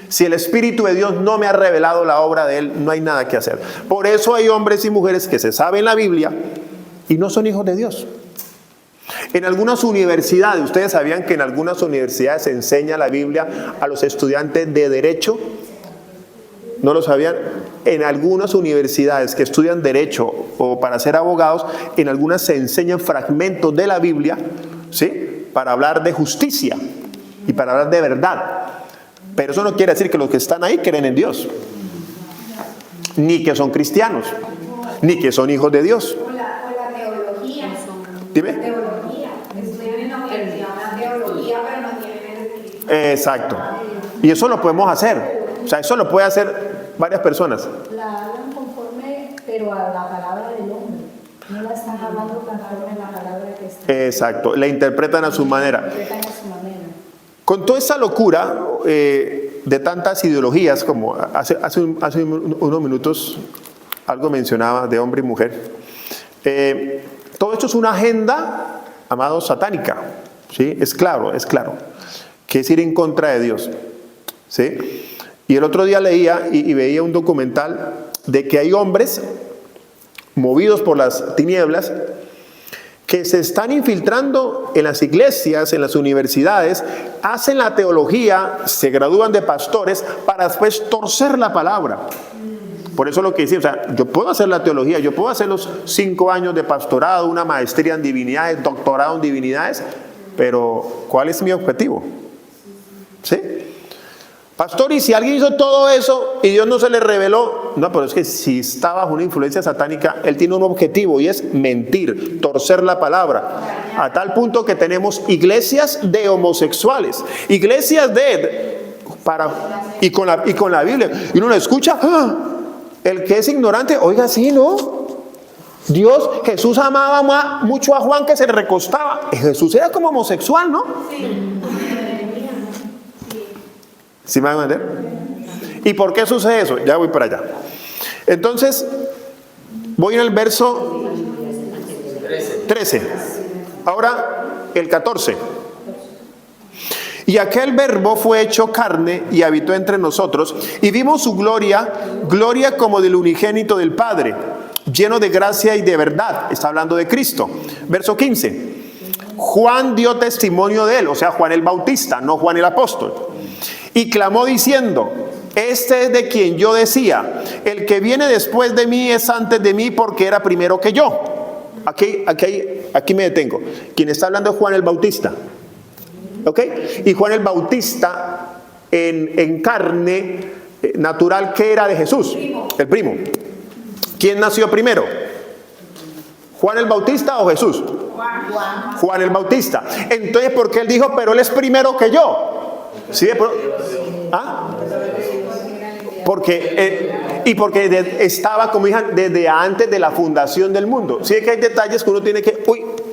Si el Espíritu de Dios no me ha revelado la obra de Él, no hay nada que hacer. Por eso hay hombres y mujeres que se saben la Biblia y no son hijos de Dios. En algunas universidades, ¿ustedes sabían que en algunas universidades se enseña la Biblia a los estudiantes de Derecho? ¿No lo sabían? En algunas universidades que estudian Derecho o para ser abogados, en algunas se enseñan fragmentos de la Biblia, ¿sí? Para hablar de justicia y para hablar de verdad. Pero eso no quiere decir que los que están ahí creen en Dios, ni que son cristianos, ni que son hijos de Dios. O la teología. Dime. Teología. Estudian en la universidad una teología, pero no tienen el espíritu. Exacto. Y eso lo podemos hacer. O sea, eso lo puede hacer varias personas. La hablan conforme, pero a la palabra del hombre. No la están hablando conforme a la palabra que está. Exacto. La interpretan a su manera. Interpretan a su manera. Con toda esa locura de tantas ideologías, como hace unos minutos algo mencionaba de hombre y mujer, todo esto es una agenda, amados, satánica. ¿Sí? Es claro, que es ir en contra de Dios. ¿Sí? Y el otro día leía y veía un documental de que hay hombres movidos por las tinieblas que se están infiltrando en las iglesias, en las universidades, hacen la teología, se gradúan de pastores para después torcer la palabra. Por eso lo que decía, o sea, yo puedo hacer la teología, yo puedo hacer los 5 años de pastorado, una maestría en divinidades, doctorado en divinidades, pero ¿cuál es mi objetivo? ¿Sí? Pastor, y si alguien hizo todo eso y Dios no se le reveló, no, pero es que si está bajo una influencia satánica, él tiene un objetivo y es mentir, torcer la palabra, a tal punto que tenemos iglesias de homosexuales, iglesias y con la Biblia, y uno lo escucha, ¡ah! El que es ignorante, oiga, sí, ¿no? Jesús amaba mucho a Juan, que se le recostaba. Jesús era como homosexual, ¿no? ¿Sí me van a entender? ¿Y por qué sucede eso? Ya voy para allá. Entonces, voy en el verso 13. Ahora, el 14. Y aquel verbo fue hecho carne y habitó entre nosotros, y vimos su gloria, gloria como del unigénito del Padre, lleno de gracia y de verdad. Está hablando de Cristo. Verso 15. Juan dio testimonio de él, o sea, Juan el Bautista, no Juan el apóstol. Y clamó diciendo, este es de quien yo decía, el que viene después de mí es antes de mí porque era primero que yo. Aquí me detengo. Quien está hablando es Juan el Bautista. ¿Ok? Y Juan el Bautista en carne natural, ¿qué era de Jesús? El primo. ¿Quién nació primero? ¿Juan el Bautista o Jesús? Juan el Bautista. Entonces, ¿por qué él dijo, pero él es primero que yo? ¿Sí? ¿Ah? Porque estaba, como dije, desde antes de la fundación del mundo. Sí, que hay detalles que uno tiene que,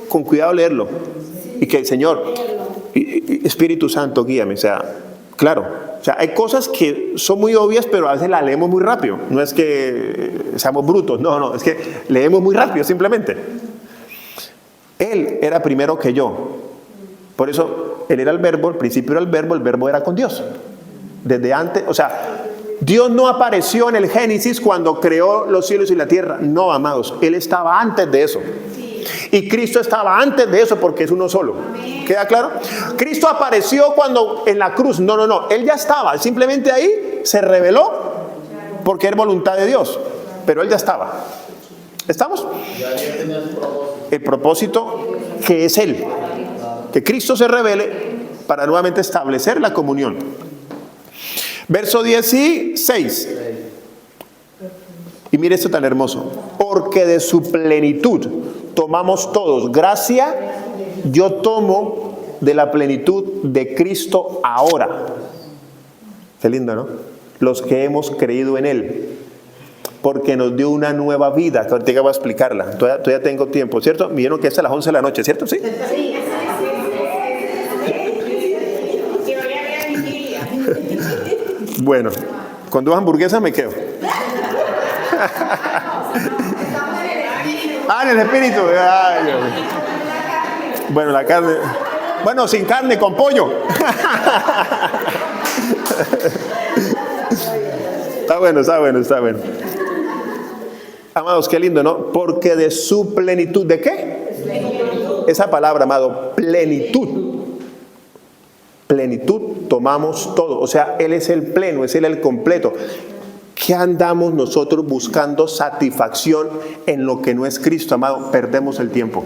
con cuidado leerlo. Y que el Señor, Espíritu Santo, guíame. O sea, Claro, o sea, hay cosas que son muy obvias, pero a veces las leemos muy rápido. No es que seamos brutos, no, es que leemos muy rápido simplemente. Él era primero que yo. Por eso, Él era el verbo, el principio era el verbo era con Dios. Desde antes, o sea, Dios no apareció en el Génesis cuando creó los cielos y la tierra. No, amados, Él estaba antes de eso. Y Cristo estaba antes de eso porque es uno solo. ¿Queda claro? Cristo apareció cuando en la cruz. No. Él ya estaba. Simplemente ahí se reveló porque era voluntad de Dios. Pero Él ya estaba. ¿Estamos? El propósito que es Él. Que Cristo se revele para nuevamente establecer la comunión. Verso 16. Y mire esto tan hermoso. Porque de su plenitud tomamos todos. Gracia, yo tomo de la plenitud de Cristo ahora. Qué lindo, ¿no? Los que hemos creído en Él. Porque nos dio una nueva vida. Que ahorita voy a explicarla. Todavía tengo tiempo, ¿cierto? Me dijeron que es a las 11 de la noche, ¿cierto? Sí. Bueno, con 2 hamburguesas me quedo. En el espíritu. Ay, Dios. Bueno, la carne. Bueno, sin carne, con pollo. Está bueno. Amados, qué lindo, ¿no? Porque de su plenitud, ¿de qué? Esa palabra, amado, plenitud. Plenitud tomamos todo. O sea, Él es el pleno, es Él el completo. ¿Qué andamos nosotros buscando satisfacción en lo que no es Cristo, amado? Perdemos el tiempo.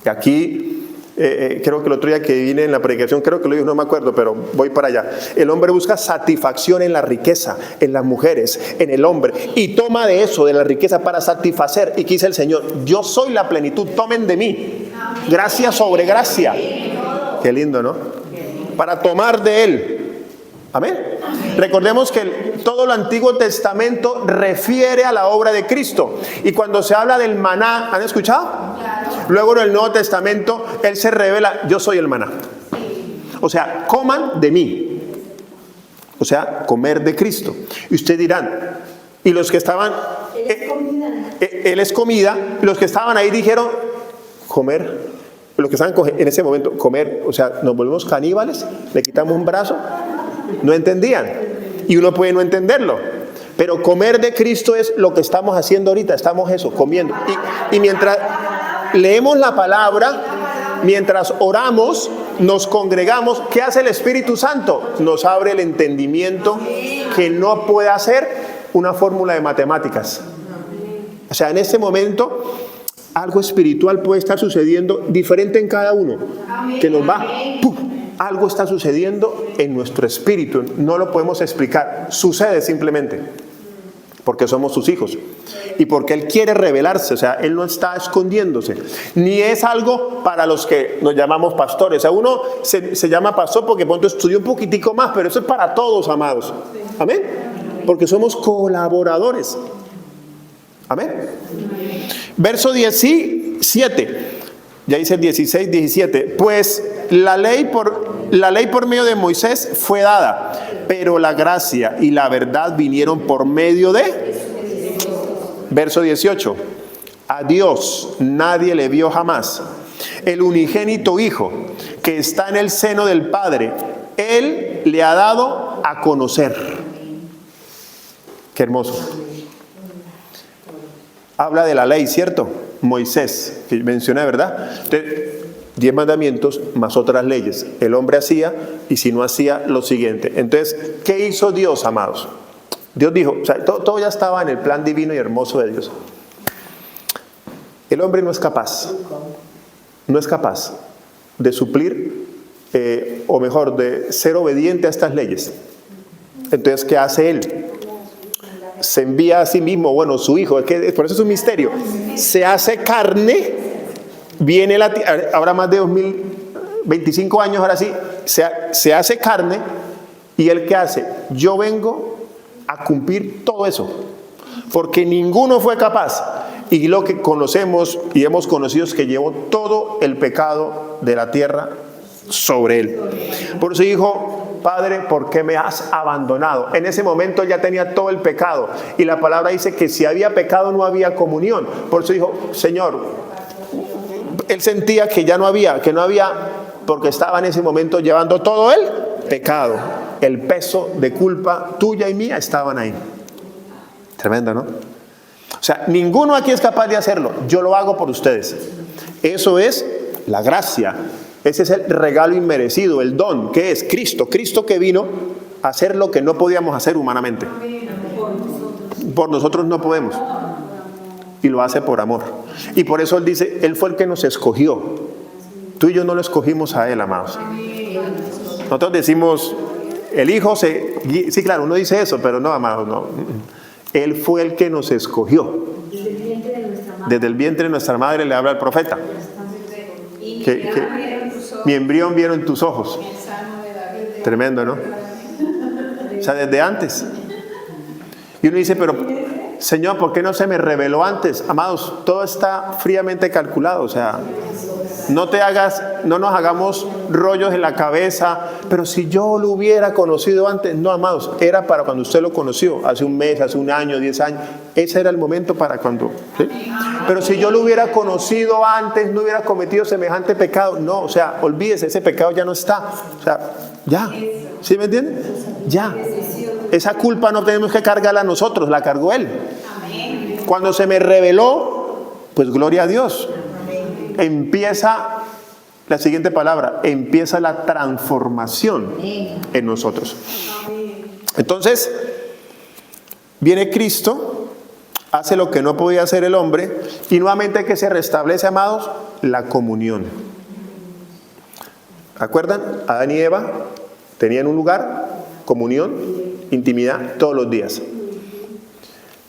Y aquí, creo que el otro día que vine en la predicación, creo que lo dijo, no me acuerdo, pero voy para allá. El hombre busca satisfacción en la riqueza, en las mujeres, en el hombre. Y toma de eso, de la riqueza, para satisfacer. Y que dice el Señor, yo soy la plenitud, tomen de mí. Gracia sobre gracia. Qué lindo, ¿no? Para tomar de Él. Amén. Recordemos que todo el Antiguo Testamento refiere a la obra de Cristo. Y cuando se habla del maná, ¿han escuchado? Luego en el Nuevo Testamento, Él se revela, yo soy el maná. O sea, coman de mí. O sea, comer de Cristo. Y ustedes dirán, y los que estaban... Él es comida. Y los que estaban ahí dijeron, comer. Los que estaban en ese momento, comer. O sea, nos volvemos caníbales, le quitamos un brazo. No entendían. Y uno puede no entenderlo. Pero comer de Cristo es lo que estamos haciendo ahorita. Estamos eso, comiendo. Y mientras leemos la palabra, mientras oramos, nos congregamos, ¿qué hace el Espíritu Santo? Nos abre el entendimiento que no puede hacer una fórmula de matemáticas. O sea, en este momento, algo espiritual puede estar sucediendo diferente en cada uno. Que nos va... ¡puf! Algo está sucediendo en nuestro espíritu, no lo podemos explicar, sucede simplemente, porque somos sus hijos y porque Él quiere revelarse, o sea, Él no está escondiéndose, ni es algo para los que nos llamamos pastores. O sea, uno se llama pastor porque pronto estudió un poquitico más, pero eso es para todos, amados. Amén, porque somos colaboradores. Amén. Verso 17. Ya dice el 16, 17. Pues la ley por medio de Moisés fue dada, pero la gracia y la verdad vinieron por medio de... Verso 18. A Dios nadie le vio jamás. El unigénito Hijo que está en el seno del Padre, Él le ha dado a conocer. Qué hermoso. Habla de la ley, ¿cierto? Moisés, que mencioné, ¿verdad? 10 mandamientos más otras leyes. El hombre hacía, y si no hacía, lo siguiente. Entonces, ¿qué hizo Dios, amados? Dios dijo, o sea, todo ya estaba en el plan divino y hermoso de Dios. El hombre no es capaz de suplir, o mejor, de ser obediente a estas leyes. Entonces, ¿qué hace Él? Se envía a sí mismo, bueno, su Hijo, por eso es un misterio. Se hace carne, viene ahora más de 2025 años, ahora sí, se hace carne, y Él ¿qué hace? Yo vengo a cumplir todo eso, porque ninguno fue capaz. Y lo que conocemos y hemos conocido es que llevó todo el pecado de la tierra sobre Él. Por eso dijo, Padre, ¿por qué me has abandonado? En ese momento él ya tenía todo el pecado. Y la palabra dice que si había pecado no había comunión. Por eso dijo, Señor, él sentía que ya no había, porque estaba en ese momento llevando todo el pecado. El peso de culpa tuya y mía estaban ahí. Tremendo, ¿no? O sea, ninguno aquí es capaz de hacerlo. Yo lo hago por ustedes. Eso es la gracia. Ese es el regalo inmerecido, el don, que es Cristo. Cristo que vino a hacer lo que no podíamos hacer humanamente. Por nosotros no podemos. Y lo hace por amor. Y por eso Él dice, Él fue el que nos escogió. Tú y yo no lo escogimos a Él, amados. Nosotros decimos, el Hijo se... Sí, claro, uno dice eso, pero no, amados, no. Él fue el que nos escogió. Desde el vientre de nuestra madre le habla el profeta. Mi embrión vieron en tus ojos. Tremendo, ¿no? O sea, desde antes. Y uno dice, pero Señor, ¿por qué no se me reveló antes? Amados, todo está fríamente calculado. O sea, no nos hagamos rollos en la cabeza. Pero si yo lo hubiera conocido antes, no, amados, era para cuando usted lo conoció, hace un mes, hace un año, 10 años. Ese era el momento para cuando, ¿sí? Pero si yo lo hubiera conocido antes, no hubiera cometido semejante pecado. No, o sea, olvídese, ese pecado ya no está. O sea, ya. ¿Sí me entienden? Ya. Esa culpa no tenemos que cargarla nosotros, la cargó Él. Cuando se me reveló, pues gloria a Dios. Empieza la siguiente palabra, empieza la transformación en nosotros. Entonces, viene Cristo, hace lo que no podía hacer el hombre, y nuevamente que se restablece, amados, la comunión. ¿Acuerdan? Adán y Eva tenían un lugar, comunión, intimidad, todos los días.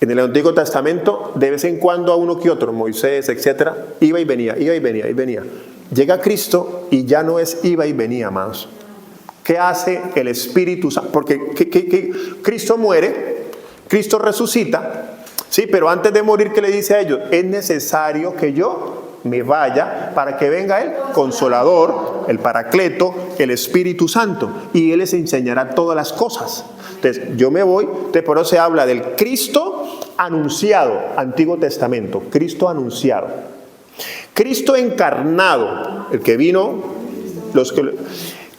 En el Antiguo Testamento, de vez en cuando a uno que otro, Moisés, etcétera, iba y venía. Llega Cristo y ya no es iba y venía, amados. ¿Qué hace el Espíritu Santo? Porque Cristo muere, Cristo resucita, sí, pero antes de morir, ¿qué le dice a ellos? Es necesario que yo me vaya para que venga el Consolador, el Paracleto, el Espíritu Santo, y Él les enseñará todas las cosas. Entonces, yo me voy, por eso se habla del Cristo anunciado, Antiguo Testamento, Cristo anunciado. Cristo encarnado, el que vino,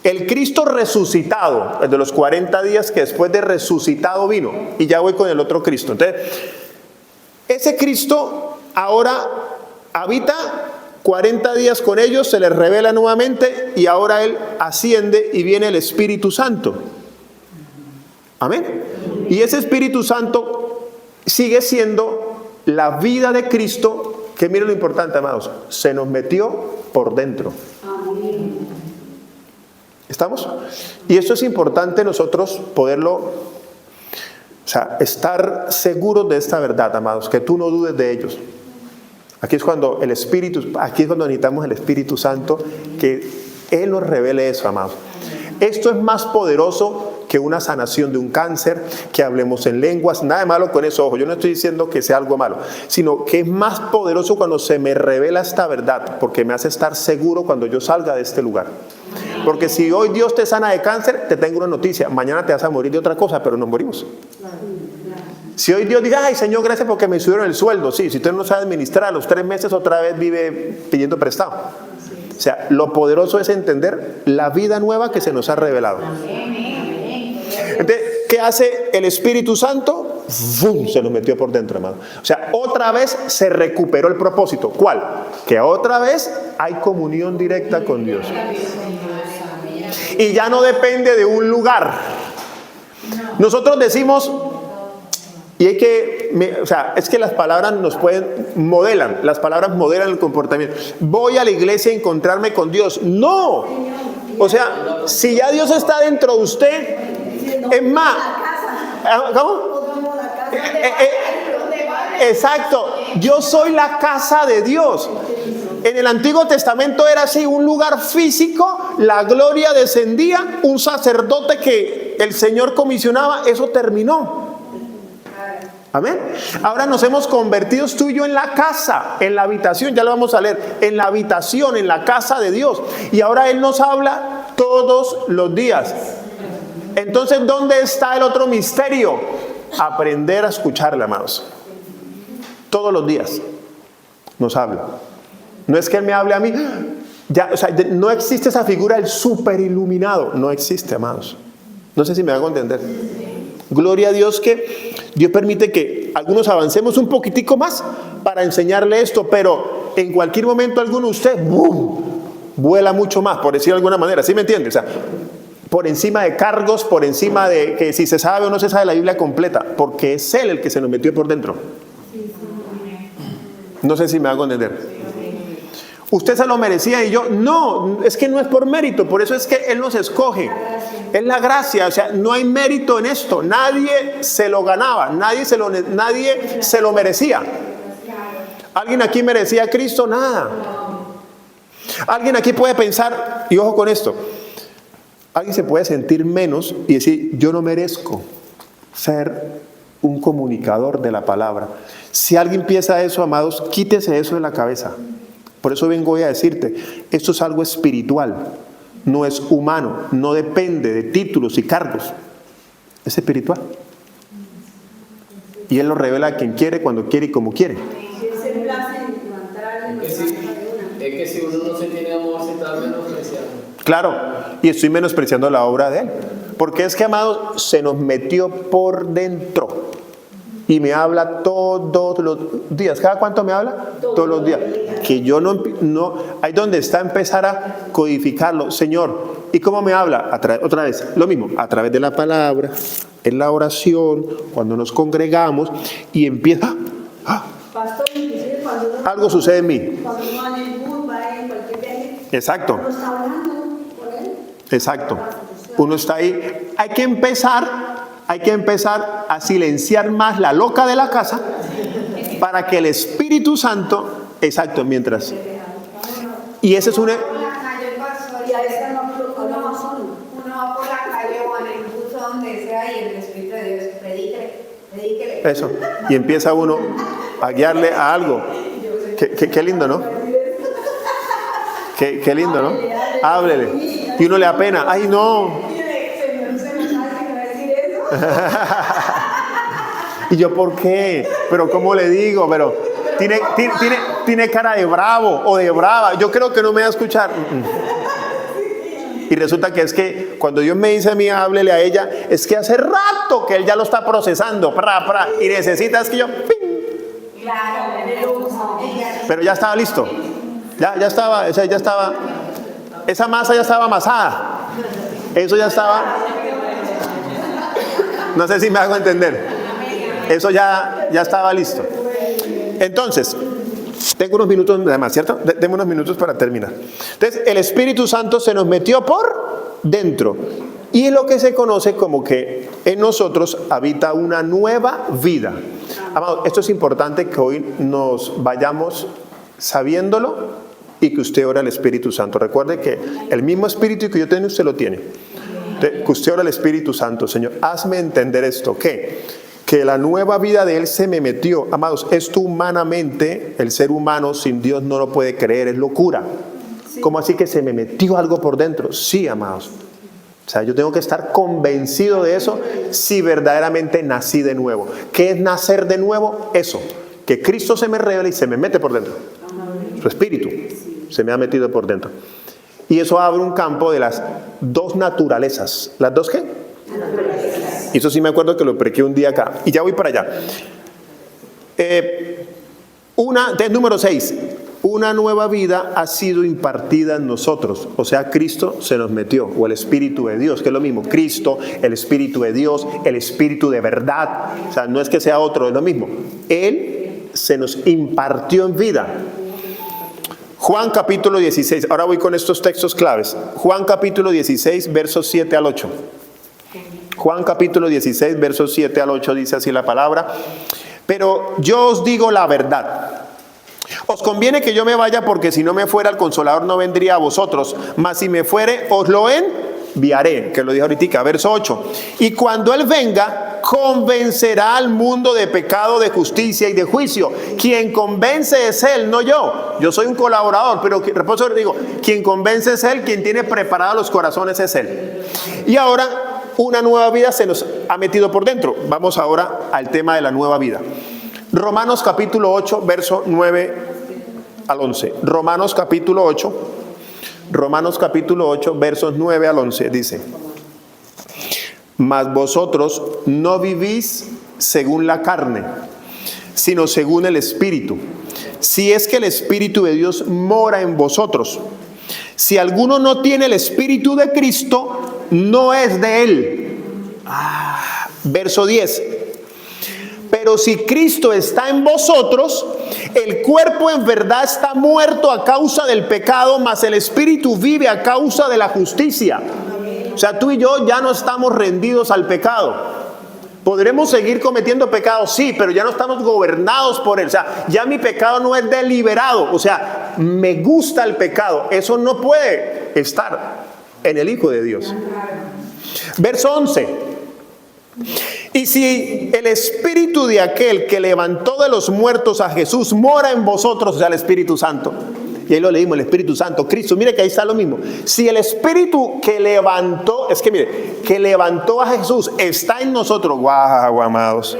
el Cristo resucitado, el de los 40 días que después de resucitado vino, y ya voy con el otro Cristo. Entonces, ese Cristo ahora habita 40 días con ellos, se les revela nuevamente, y ahora Él asciende y viene el Espíritu Santo. Amén. Y ese Espíritu Santo sigue siendo la vida de Cristo, que miren lo importante, amados, se nos metió por dentro. ¿Estamos? Y esto es importante nosotros poderlo, o sea, estar seguros de esta verdad, amados, que tú no dudes de ellos. Aquí es cuando necesitamos el Espíritu Santo, que Él nos revele eso, amados. Esto es más poderoso que una sanación de un cáncer, que hablemos en lenguas, nada de malo con eso, ojo, yo no estoy diciendo que sea algo malo, sino que es más poderoso cuando se me revela esta verdad, porque me hace estar seguro cuando yo salga de este lugar. Porque si hoy Dios te sana de cáncer, te tengo una noticia, mañana te vas a morir de otra cosa, pero nos morimos. Si hoy Dios dice, ay Señor, gracias porque me subieron el sueldo, sí, si usted no sabe administrar, a los 3 meses otra vez vive pidiendo prestado. O sea, lo poderoso es entender la vida nueva que se nos ha revelado. Entonces, ¿qué hace el Espíritu Santo? ¡Bum! Se nos metió por dentro, hermano. O sea, otra vez se recuperó el propósito. ¿Cuál? Que otra vez hay comunión directa con Dios. Y ya no depende de un lugar. Nosotros decimos, y hay que, es que las palabras modelan el comportamiento. Voy a la iglesia a encontrarme con Dios. No. O sea, si ya Dios está dentro de usted, es más, ¿cómo? Exacto, yo soy la casa de Dios. En el Antiguo Testamento era así, un lugar físico, la gloria descendía, un sacerdote que el Señor comisionaba, eso terminó. Amén. Ahora nos hemos convertido tú y yo en la casa, en la habitación, ya lo vamos a leer, en la habitación, en la casa de Dios. Y ahora Él nos habla todos los días. Entonces, ¿dónde está el otro misterio? Aprender a escucharle, amados. Todos los días nos habla. No es que Él me hable a mí. Ya, o sea, no existe esa figura del super iluminado. No existe, amados. No sé si me hago entender. Gloria a Dios que Dios permite que algunos avancemos un poquitico más para enseñarle esto, pero en cualquier momento alguno de ustedes ¡boom!, vuela mucho más, por decirlo de alguna manera. ¿Sí me entiende? O sea, por encima de cargos, por encima de que si se sabe o no se sabe la Biblia completa, porque es Él el que se nos metió por dentro. No sé si me hago entender. Usted se lo merecía y yo, no, es que no es por mérito, por eso es que Él nos escoge. Es la gracia, o sea, no hay mérito en esto. Nadie se lo ganaba, nadie se lo merecía. ¿Alguien aquí merecía a Cristo? Nada. Alguien aquí puede pensar, y ojo con esto, alguien se puede sentir menos y decir, yo no merezco ser un comunicador de la palabra. Si alguien piensa eso, amados, quítese eso de la cabeza. Por eso vengo hoy a decirte, esto es algo espiritual, no es humano, no depende de títulos y cargos, es espiritual. Y Él lo revela a quien quiere, cuando quiere y como quiere. Es que si uno no se tiene amor, se está menospreciando. Claro, y estoy menospreciando la obra de Él. Porque es que, amados, se nos metió por dentro. Y me habla todos los días. ¿Cada cuánto me habla? Todos los días. Que yo no ahí donde está empezar a codificarlo. Señor, ¿y cómo me habla? Otra vez, lo mismo, a través de la palabra, en la oración, cuando nos congregamos y empieza... Pastor, inclusive cuando uno, algo sucede en mí. cuando uno va en el bus, va en cualquier viaje, Exacto. uno está hablando con Él. Exacto. Uno está ahí. Hay que empezar a silenciar más la loca de la casa para que el Espíritu Santo, exacto, mientras. Y ese es un... Por la calle, pastor, Y a veces uno va solo. uno va por la calle o en el bus o donde sea y el Espíritu de Dios predíquele. Eso. Y empieza uno a guiarle a algo. Qué lindo, ¿no? Qué lindo, ¿no? Háblele. Y uno le apena. ¡Ay, no! Y yo, ¿por qué? Pero ¿cómo le digo? Pero tiene cara de bravo o de brava. Yo creo que no me va a escuchar. Y resulta que es que cuando Dios me dice a mí, háblele a ella, es que hace rato que Él ya lo está procesando. Y necesitas que yo... ¡ping! Pero ya estaba listo. Ya estaba, esa masa ya estaba amasada. Eso ya estaba... No sé si me hago entender. Eso ya estaba listo. Entonces, tengo unos minutos nada más, ¿cierto? Deme unos minutos para terminar. Entonces, el Espíritu Santo se nos metió por dentro. Y es lo que se conoce como que en nosotros habita una nueva vida. Amado, esto es importante que hoy nos vayamos sabiéndolo y que usted ore al Espíritu Santo. Recuerde que el mismo Espíritu que yo tengo, usted lo tiene. Que usted ora al Espíritu Santo. Señor, hazme entender esto, que la nueva vida de Él se me metió. Amados, esto humanamente, el ser humano sin Dios no lo puede creer, es locura. ¿Cómo así que se me metió algo por dentro? Sí, amados. O sea, yo tengo que estar convencido de eso si verdaderamente nací de nuevo. ¿Qué es nacer de nuevo? Eso, que Cristo se me revela y se me mete por dentro. Su Espíritu se me ha metido por dentro. Y eso abre un campo de las dos naturalezas. ¿Las dos qué? Y eso sí me acuerdo que lo prediqué un día acá. Y ya voy para allá. Número 6. Una nueva vida ha sido impartida en nosotros. O sea, Cristo se nos metió. O el Espíritu de Dios, que es lo mismo. Cristo, el Espíritu de Dios, el Espíritu de verdad. O sea, no es que sea otro, es lo mismo. Él se nos impartió en vida. Juan capítulo 16, ahora voy con estos textos claves. Juan capítulo 16, versos 7 al 8. Juan capítulo 16, versos 7 al 8 dice así la palabra. Pero yo os digo la verdad. Os conviene que yo me vaya, porque si no me fuera, el Consolador no vendría a vosotros. Mas si me fuere, os lo enviaré. Que lo dijo ahorita, verso 8. Y cuando Él venga, convencerá al mundo de pecado, de justicia y de juicio. Quien convence es Él, no yo. Yo soy un colaborador, pero por eso digo, quien convence es Él, quien tiene preparados los corazones es Él. Y ahora una nueva vida se nos ha metido por dentro. Vamos ahora al tema de la nueva vida. Romanos capítulo 8, verso 9 al 11. Romanos capítulo 8, versos 9 al 11 dice: mas vosotros no vivís según la carne, sino según el Espíritu, si es que el Espíritu de Dios mora en vosotros. Si alguno no tiene el Espíritu de Cristo, no es de él. Verso 10. Pero si Cristo está en vosotros, el cuerpo en verdad está muerto a causa del pecado, mas el Espíritu vive a causa de la justicia. O sea, tú y yo ya no estamos rendidos al pecado. ¿Podremos seguir cometiendo pecados? Sí, pero ya no estamos gobernados por él. O sea, ya mi pecado no es deliberado. O sea, me gusta el pecado. Eso no puede estar en el Hijo de Dios. Verso 11. Y si el Espíritu de aquel que levantó de los muertos a Jesús mora en vosotros, o sea, el Espíritu Santo. Y ahí lo leímos, el Espíritu Santo, Cristo. Mire que ahí está lo mismo. Si el Espíritu que levantó, es que mire, que levantó a Jesús está en nosotros. Guau, amados.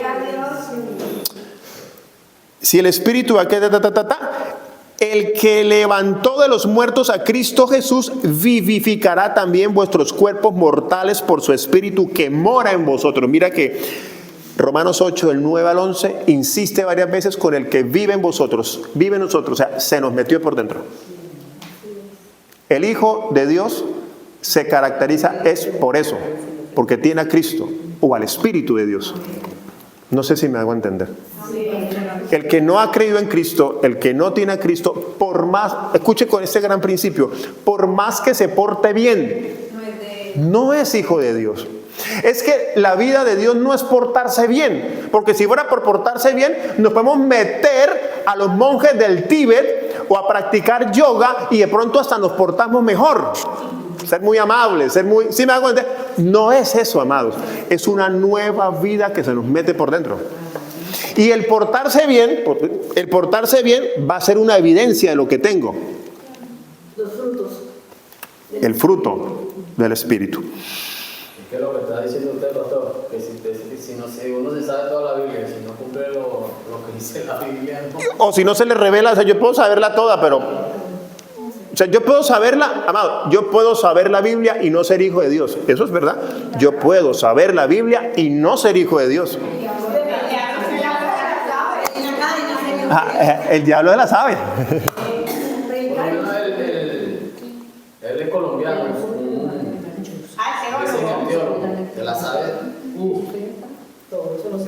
Si el Espíritu el que levantó de los muertos a Cristo Jesús vivificará también vuestros cuerpos mortales por su Espíritu que mora en vosotros. Mira que Romanos 8, del 9 al 11, insiste varias veces con el que vive en vosotros, vive en nosotros, o sea, se nos metió por dentro. El Hijo de Dios se caracteriza, es por eso, porque tiene a Cristo o al Espíritu de Dios. No sé si me hago entender. El que no ha creído en Cristo, el que no tiene a Cristo, por más, escuche con este gran principio, por más que se porte bien, no es hijo de Dios. Es que la vida de Dios no es portarse bien, porque si fuera por portarse bien, nos podemos meter a los monjes del Tíbet o a practicar yoga y de pronto hasta nos portamos mejor. Ser muy amables, ser muy... ¿Sí me hago entender? No es eso, amados. Es una nueva vida que se nos mete por dentro. Y el portarse bien va a ser una evidencia de lo que tengo. Los frutos. El fruto del Espíritu. ¿Qué es lo que está diciendo usted, pastor? Que si uno se sabe toda la Biblia, si no cumple lo que dice la Biblia, no. O si no se le revela, o sea, yo puedo saberla toda, pero... O sea, yo puedo saberla, amado, yo puedo saber la Biblia y no ser hijo de Dios. Eso es verdad. Yo puedo saber la Biblia y no ser hijo de Dios. El diablo se la sabe. Él es colombiano, se la sabe,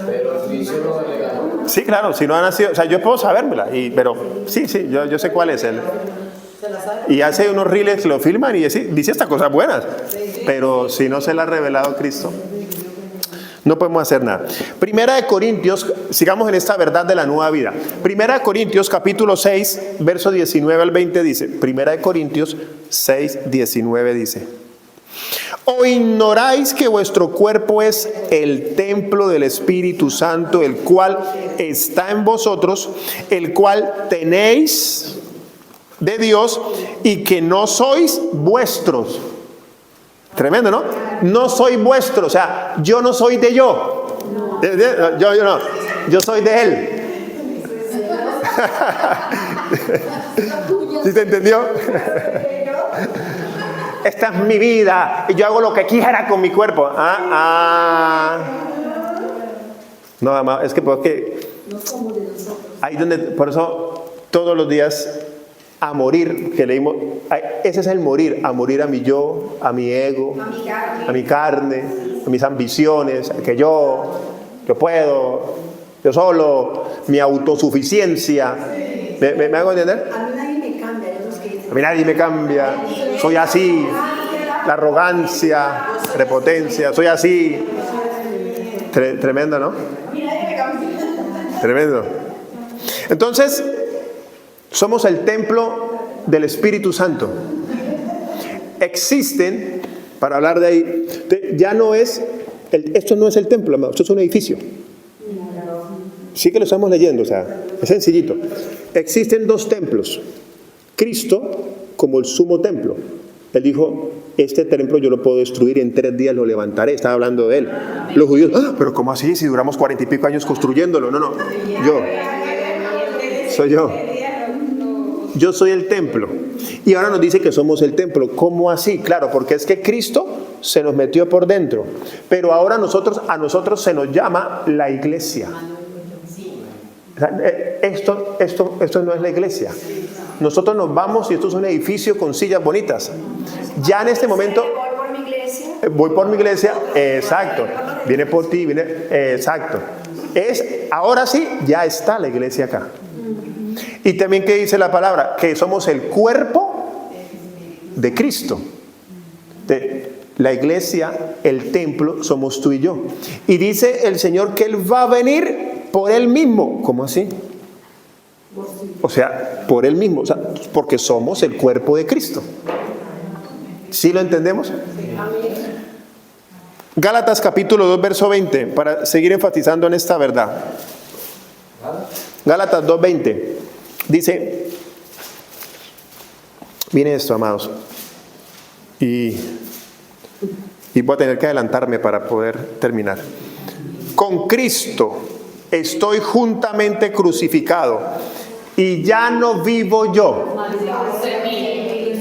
pero el vicio no le ganó. Sí, claro, si no ha nacido, o sea, yo puedo sabérmela, pero sí, yo sé cuál es él. Y hace unos reels que lo filman y dice estas cosas buenas, pero si no se le ha revelado Cristo, no podemos hacer nada. Primera de Corintios, sigamos en esta verdad de la nueva vida. Primera de Corintios capítulo 6, verso 19 al 20 dice, Primera de Corintios 6, 19 dice: ¿O ignoráis que vuestro cuerpo es el templo del Espíritu Santo, el cual está en vosotros, el cual tenéis de Dios y que no sois vuestros? Tremendo, ¿no? No soy vuestro, o sea, yo no soy de yo. Yo no, yo soy de Él. ¿Sí se entendió? Esta es mi vida y yo hago lo que quiera con mi cuerpo. No, amado, es que ahí donde, por eso todos los días a morir, que leímos, ese es el morir, a morir a mi yo, a mi ego, a mi carne, a mis ambiciones, que yo puedo, yo solo, mi autosuficiencia. ¿Me hago entender? A mí nadie me cambia, yo los que dicen. A mí nadie me cambia, soy así, la arrogancia, prepotencia, soy así. Tremendo, ¿no? Tremendo. Entonces, somos el templo del Espíritu Santo. Existen, para hablar de ahí, ya no es, esto no es el templo, amado, esto es un edificio. Sí que lo estamos leyendo, o sea, es sencillito. Existen dos templos. Cristo como el sumo templo Él dijo, este templo yo lo puedo destruir y en 3 días lo levantaré. Estaba hablando de él. Los judíos, pero ¿cómo así? Si duramos 40 y pico años construyéndolo. No, yo. Soy yo. Yo soy el templo. Y ahora nos dice que somos el templo. ¿Cómo así? Claro, porque es que Cristo se nos metió por dentro. Pero ahora a nosotros se nos llama la iglesia. Esto no es la iglesia. Nosotros nos vamos y esto es un edificio con sillas bonitas. Ya en este momento... Voy por mi iglesia. Voy por mi iglesia, exacto. Viene por ti, exacto. Ahora sí, ya está la iglesia acá. Y también, ¿qué dice la palabra? Que somos el cuerpo de Cristo. La iglesia, el templo, somos tú y yo. Y dice el Señor que Él va a venir por Él mismo. ¿Cómo así? O sea, por Él mismo. O sea, porque somos el cuerpo de Cristo. ¿Sí lo entendemos? Gálatas capítulo 2, verso 20, para seguir enfatizando en esta verdad. Gálatas 2, 20. Dice, miren esto, amados. Y voy a tener que adelantarme para poder terminar. Con Cristo estoy juntamente crucificado y ya no vivo yo.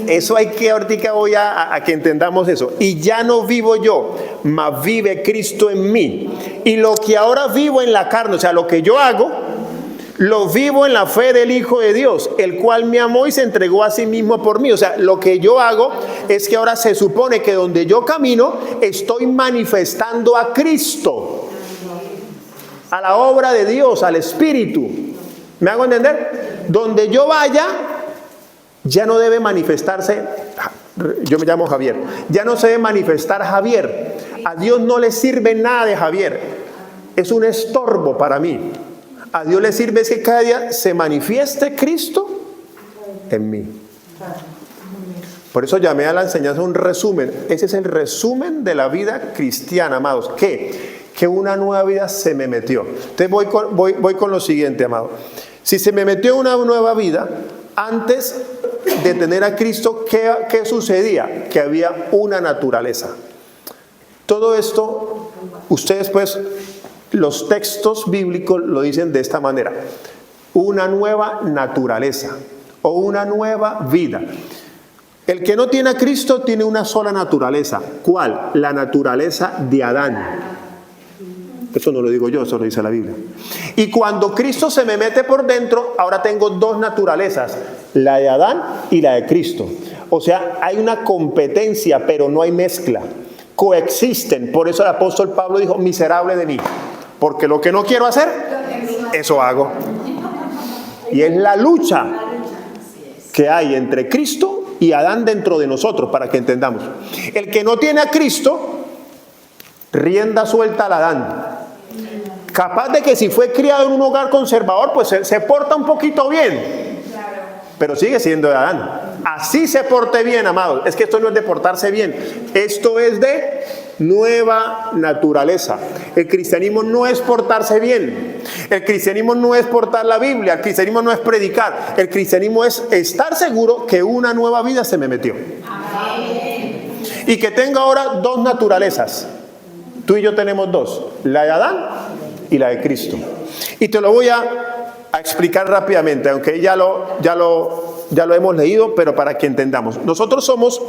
Eso hay que, ahorita voy a que entendamos eso. Y ya no vivo yo, mas vive Cristo en mí. Y lo que ahora vivo en la carne, o sea, lo que yo hago, lo vivo en la fe del Hijo de Dios, el cual me amó y se entregó a sí mismo por mí. O sea, lo que yo hago es que ahora se supone que donde yo camino, estoy manifestando a Cristo, a la obra de Dios, al Espíritu. ¿Me hago entender? Donde yo vaya, ya no debe manifestarse, yo me llamo Javier, ya no se debe manifestar Javier. A Dios no le sirve nada de Javier, es un estorbo para mí. A Dios le sirve es que cada día se manifieste Cristo en mí. Por eso llamé a la enseñanza un resumen. Ese es el resumen de la vida cristiana, amados. Que una nueva vida se me metió. Entonces voy con lo siguiente, amados. Si se me metió una nueva vida, antes de tener a Cristo, ¿qué sucedía? Que había una naturaleza. Todo esto, ustedes pues, los textos bíblicos lo dicen de esta manera. Una nueva naturaleza o una nueva vida. El que no tiene a Cristo tiene una sola naturaleza. ¿Cuál? La naturaleza de Adán. Eso no lo digo yo, eso lo dice la Biblia. Y cuando Cristo se me mete por dentro, ahora tengo dos naturalezas, la de Adán y la de Cristo. O sea, hay una competencia, pero no hay mezcla. Coexisten. Por eso el apóstol Pablo dijo, miserable de mí. Porque lo que no quiero hacer, eso hago. Y es la lucha que hay entre Cristo y Adán dentro de nosotros, para que entendamos. El que no tiene a Cristo, rienda suelta al Adán. Capaz de que si fue criado en un hogar conservador, pues se porta un poquito bien. Pero sigue siendo de Adán. Así se porte bien, amados. Es que esto no es de portarse bien. Esto es de nueva naturaleza. El cristianismo no es portarse bien. El cristianismo no es portar la Biblia. El cristianismo no es predicar. El cristianismo es estar seguro que una nueva vida se me metió. Amén. Y que tengo ahora dos naturalezas. Tú y yo tenemos dos. La de Adán y la de Cristo. Y te lo voy a explicar rápidamente, aunque ya lo hemos leído, pero para que entendamos. Nosotros somos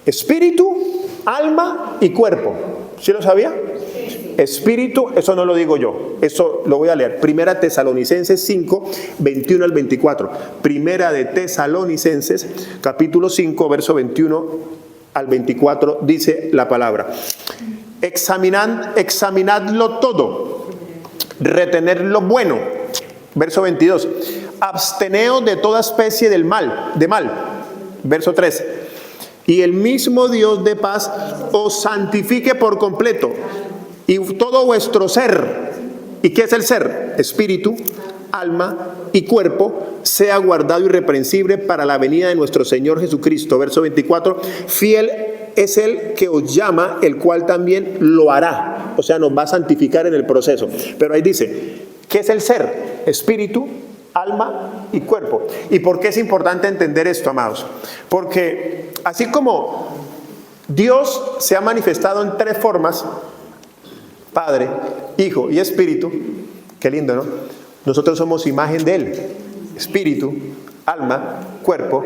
espíritu, alma y cuerpo. ¿Sí lo sabía? Espíritu, eso no lo digo yo, eso lo voy a leer. Primera Tesalonicenses 5, 21 al 24. Primera de Tesalonicenses, capítulo 5, verso 21 al 24, dice la palabra. Examinadlo todo, retened lo bueno. Verso 22. Absteneos de toda especie de mal. Verso 3. Y el mismo Dios de paz os santifique por completo. Y todo vuestro ser. ¿Y qué es el ser? Espíritu, alma y cuerpo sea guardado irreprensible para la venida de nuestro Señor Jesucristo. Verso 24. Fiel es el que os llama, el cual también lo hará. O sea, nos va a santificar en el proceso. Pero ahí dice, ¿qué es el ser? Espíritu, alma y cuerpo. ¿Y por qué es importante entender esto, amados? Porque así como Dios se ha manifestado en 3 formas, Padre, Hijo y Espíritu, qué lindo, ¿no? Nosotros somos imagen de Él, espíritu, alma, cuerpo,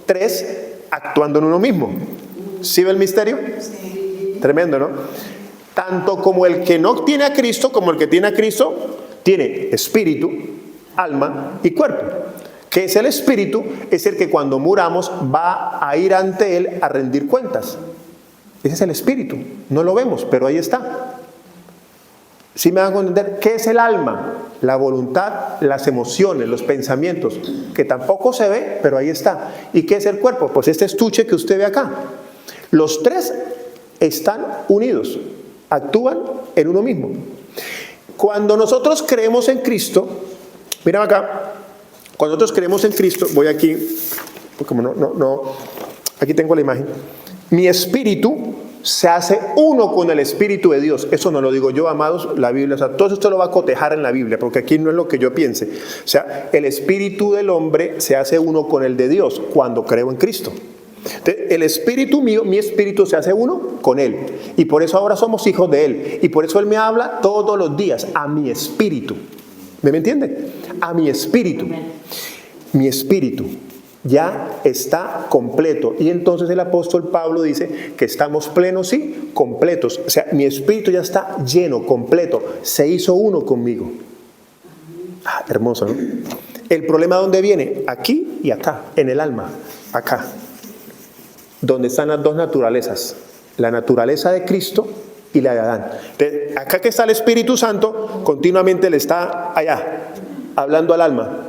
3 actuando en uno mismo. ¿Sí ve el misterio? Sí. Tremendo, ¿no? Tanto como el que no tiene a Cristo, como el que tiene a Cristo, tiene espíritu, alma y cuerpo. ¿Qué es el espíritu? Es el que cuando muramos va a ir ante Él a rendir cuentas. Ese es el espíritu. No lo vemos, pero ahí está. ¿Sí me van a entender? ¿Qué es el alma? La voluntad, las emociones, los pensamientos, que tampoco se ve, pero ahí está. ¿Y qué es el cuerpo? Pues este estuche que usted ve acá. Los 3 están unidos, actúan en uno mismo. Cuando nosotros creemos en Cristo, mira acá, cuando nosotros creemos en Cristo, voy aquí, como no, aquí tengo la imagen. Mi espíritu se hace uno con el Espíritu de Dios. Eso no lo digo yo, amados, la Biblia, o sea, todo esto lo va a cotejar en la Biblia, porque aquí no es lo que yo piense. O sea, el espíritu del hombre se hace uno con el de Dios cuando creo en Cristo. Entonces, el espíritu mío, mi espíritu se hace uno con Él. Y por eso ahora somos hijos de Él. Y por eso Él me habla todos los días a mi espíritu. ¿Me entiende? A mi espíritu. Mi espíritu ya está completo. Y entonces el apóstol Pablo dice que estamos plenos y completos. O sea, mi espíritu ya está lleno, completo. Se hizo uno conmigo. Ah, hermoso, ¿no? El problema, ¿dónde viene? Aquí y acá, en el alma. Acá. Donde están las 2 naturalezas. La naturaleza de Cristo y la de Adán. Entonces, acá que está el Espíritu Santo, continuamente le está allá, hablando al alma.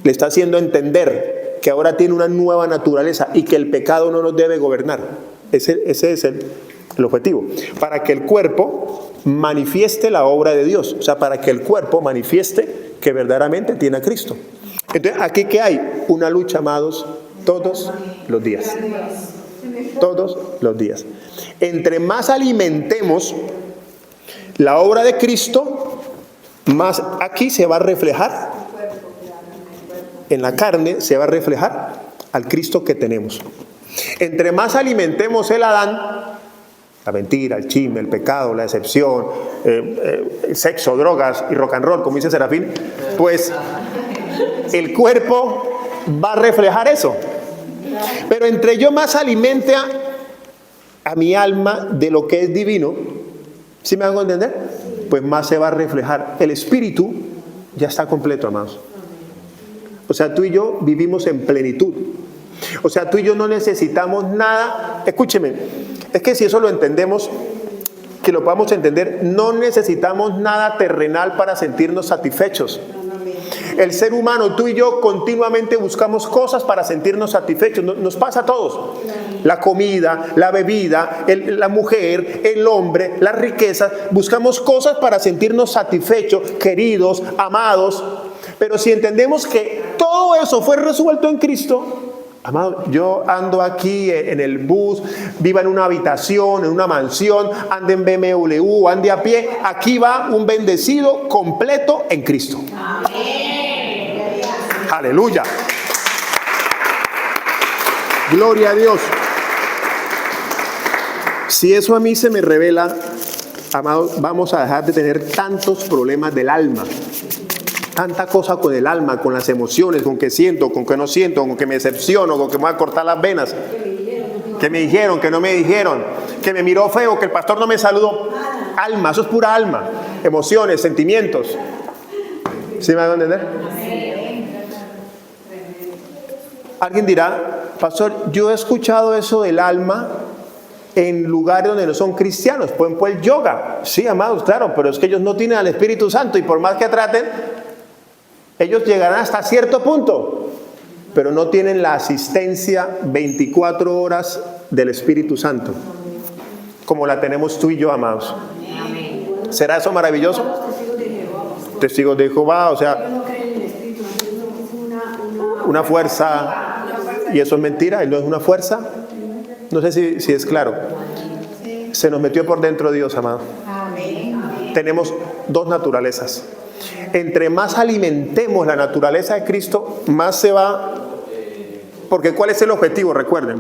Le está haciendo entender que ahora tiene una nueva naturaleza y que el pecado no nos debe gobernar. Ese es el objetivo. Para que el cuerpo manifieste la obra de Dios. O sea, para que el cuerpo manifieste que verdaderamente tiene a Cristo. Entonces, ¿aquí qué hay? Una lucha, amados, todos los días. Todos los días. Entre más alimentemos la obra de Cristo, más aquí se va a reflejar, en la carne se va a reflejar al Cristo que tenemos. Entre más alimentemos el Adán, la mentira, el chisme, el pecado, la decepción, el sexo, drogas y rock and roll, como dice Serafín, pues el cuerpo va a reflejar eso. Pero entre yo más alimente a mi alma de lo que es divino, ¿sí me hago entender? Pues más se va a reflejar. El espíritu ya está completo, amados. O sea, tú y yo vivimos en plenitud. O sea, tú y yo no necesitamos nada. Escúcheme, es que si eso lo entendemos, que lo podamos entender, no necesitamos nada terrenal para sentirnos satisfechos. El ser humano, tú y yo, continuamente buscamos cosas para sentirnos satisfechos. Nos pasa a todos. La comida, la bebida, la mujer, el hombre, las riquezas. Buscamos cosas para sentirnos satisfechos, queridos, amados. Pero si entendemos que todo eso fue resuelto en Cristo, amado, yo ando aquí en el bus, viva en una habitación, en una mansión, ande en BMW, ande a pie, aquí va un bendecido completo en Cristo. Amén. Aleluya. Gloria a Dios. Si eso a mí se me revela, amado, vamos a dejar de tener tantos problemas del alma. Tanta cosa con el alma, con las emociones, con que siento, con que no siento, con que me decepciono, con que me voy a cortar las venas. Que me dijeron, que no me dijeron, que me miró feo, que el pastor no me saludó. Alma, eso es pura alma. Emociones, sentimientos. ¿Sí me van a entender? Alguien dirá, pastor, yo he escuchado eso del alma en lugares donde no son cristianos. Pueden poner yoga. Sí, amados, claro, pero es que ellos no tienen al Espíritu Santo y por más que traten, ellos llegarán hasta cierto punto, pero no tienen la asistencia 24 horas del Espíritu Santo, como la tenemos tú y yo, amados. ¿Será eso maravilloso? Testigos de Jehová, o sea, una fuerza, y eso es mentira, y no es una fuerza. No sé si es claro. Se nos metió por dentro Dios, amado. Tenemos 2 naturalezas. Entre más alimentemos la naturaleza de Cristo, más se va. Porque ¿cuál es el objetivo? Recuerden,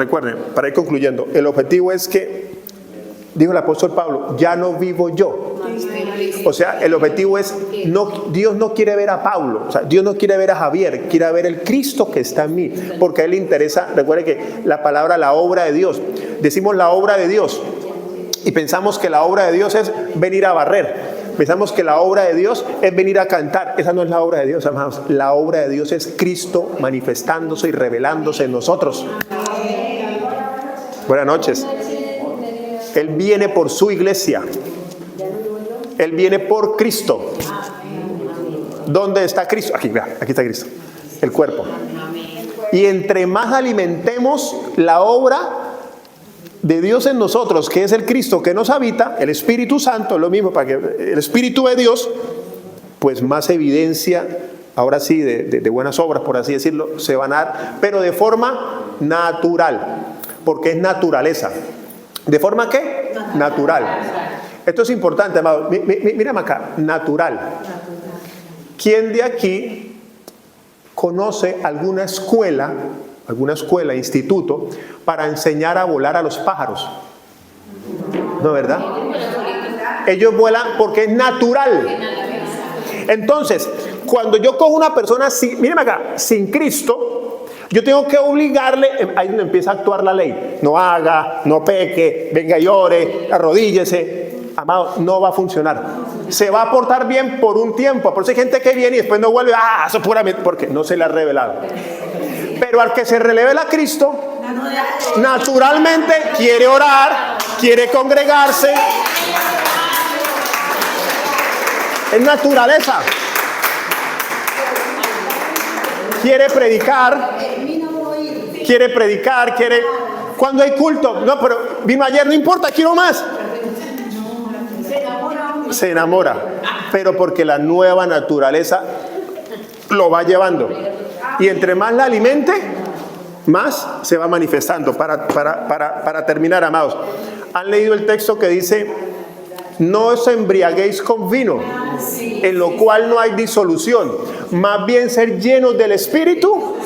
para ir concluyendo. El objetivo es que, dijo el apóstol Pablo, ya no vivo yo. O sea, el objetivo es, Dios no quiere ver a Pablo, o sea, Dios no quiere ver a Javier, quiere ver el Cristo que está en mí, porque a él le interesa. Recuerden que la palabra, la obra de Dios, decimos la obra de Dios y pensamos que la obra de Dios es venir a barrer. Pensamos que la obra de Dios es venir a cantar. Esa no es la obra de Dios, amados. La obra de Dios es Cristo manifestándose y revelándose en nosotros. Buenas noches. Él viene por su iglesia. Él viene por Cristo. ¿Dónde está Cristo? Aquí, vea, aquí está Cristo. El cuerpo. Y entre más alimentemos la obra de Dios en nosotros, que es el Cristo que nos habita, el Espíritu Santo, lo mismo, para que el Espíritu de Dios, pues más evidencia, ahora sí, de buenas obras, por así decirlo, se van a dar, pero de forma natural, porque es naturaleza. ¿De forma qué? Natural. Esto es importante, amado. Mírame acá, natural. ¿Quién de aquí conoce alguna escuela, instituto, para enseñar a volar a los pájaros? ¿No, verdad? Ellos vuelan porque es natural. Entonces, cuando yo cojo una persona, mírame acá, sin Cristo, yo tengo que obligarle, ahí es donde empieza a actuar la ley. No haga, no peque, venga y ore, arrodíllese. Amado, no va a funcionar. Se va a portar bien por un tiempo. Por eso hay gente que viene y después no vuelve. Eso puramente porque no se le ha revelado. Pero al que se revela a Cristo, naturalmente quiere orar, quiere congregarse. Es naturaleza. Quiere predicar. Cuando hay culto, no, pero vino ayer, no importa, quiero más. Se enamora, pero porque la nueva naturaleza lo va llevando. Y entre más la alimente, más se va manifestando. Para terminar, amados, ¿han leído el texto que dice: no os embriaguéis con vino, en lo cual no hay disolución, más bien ser llenos del Espíritu?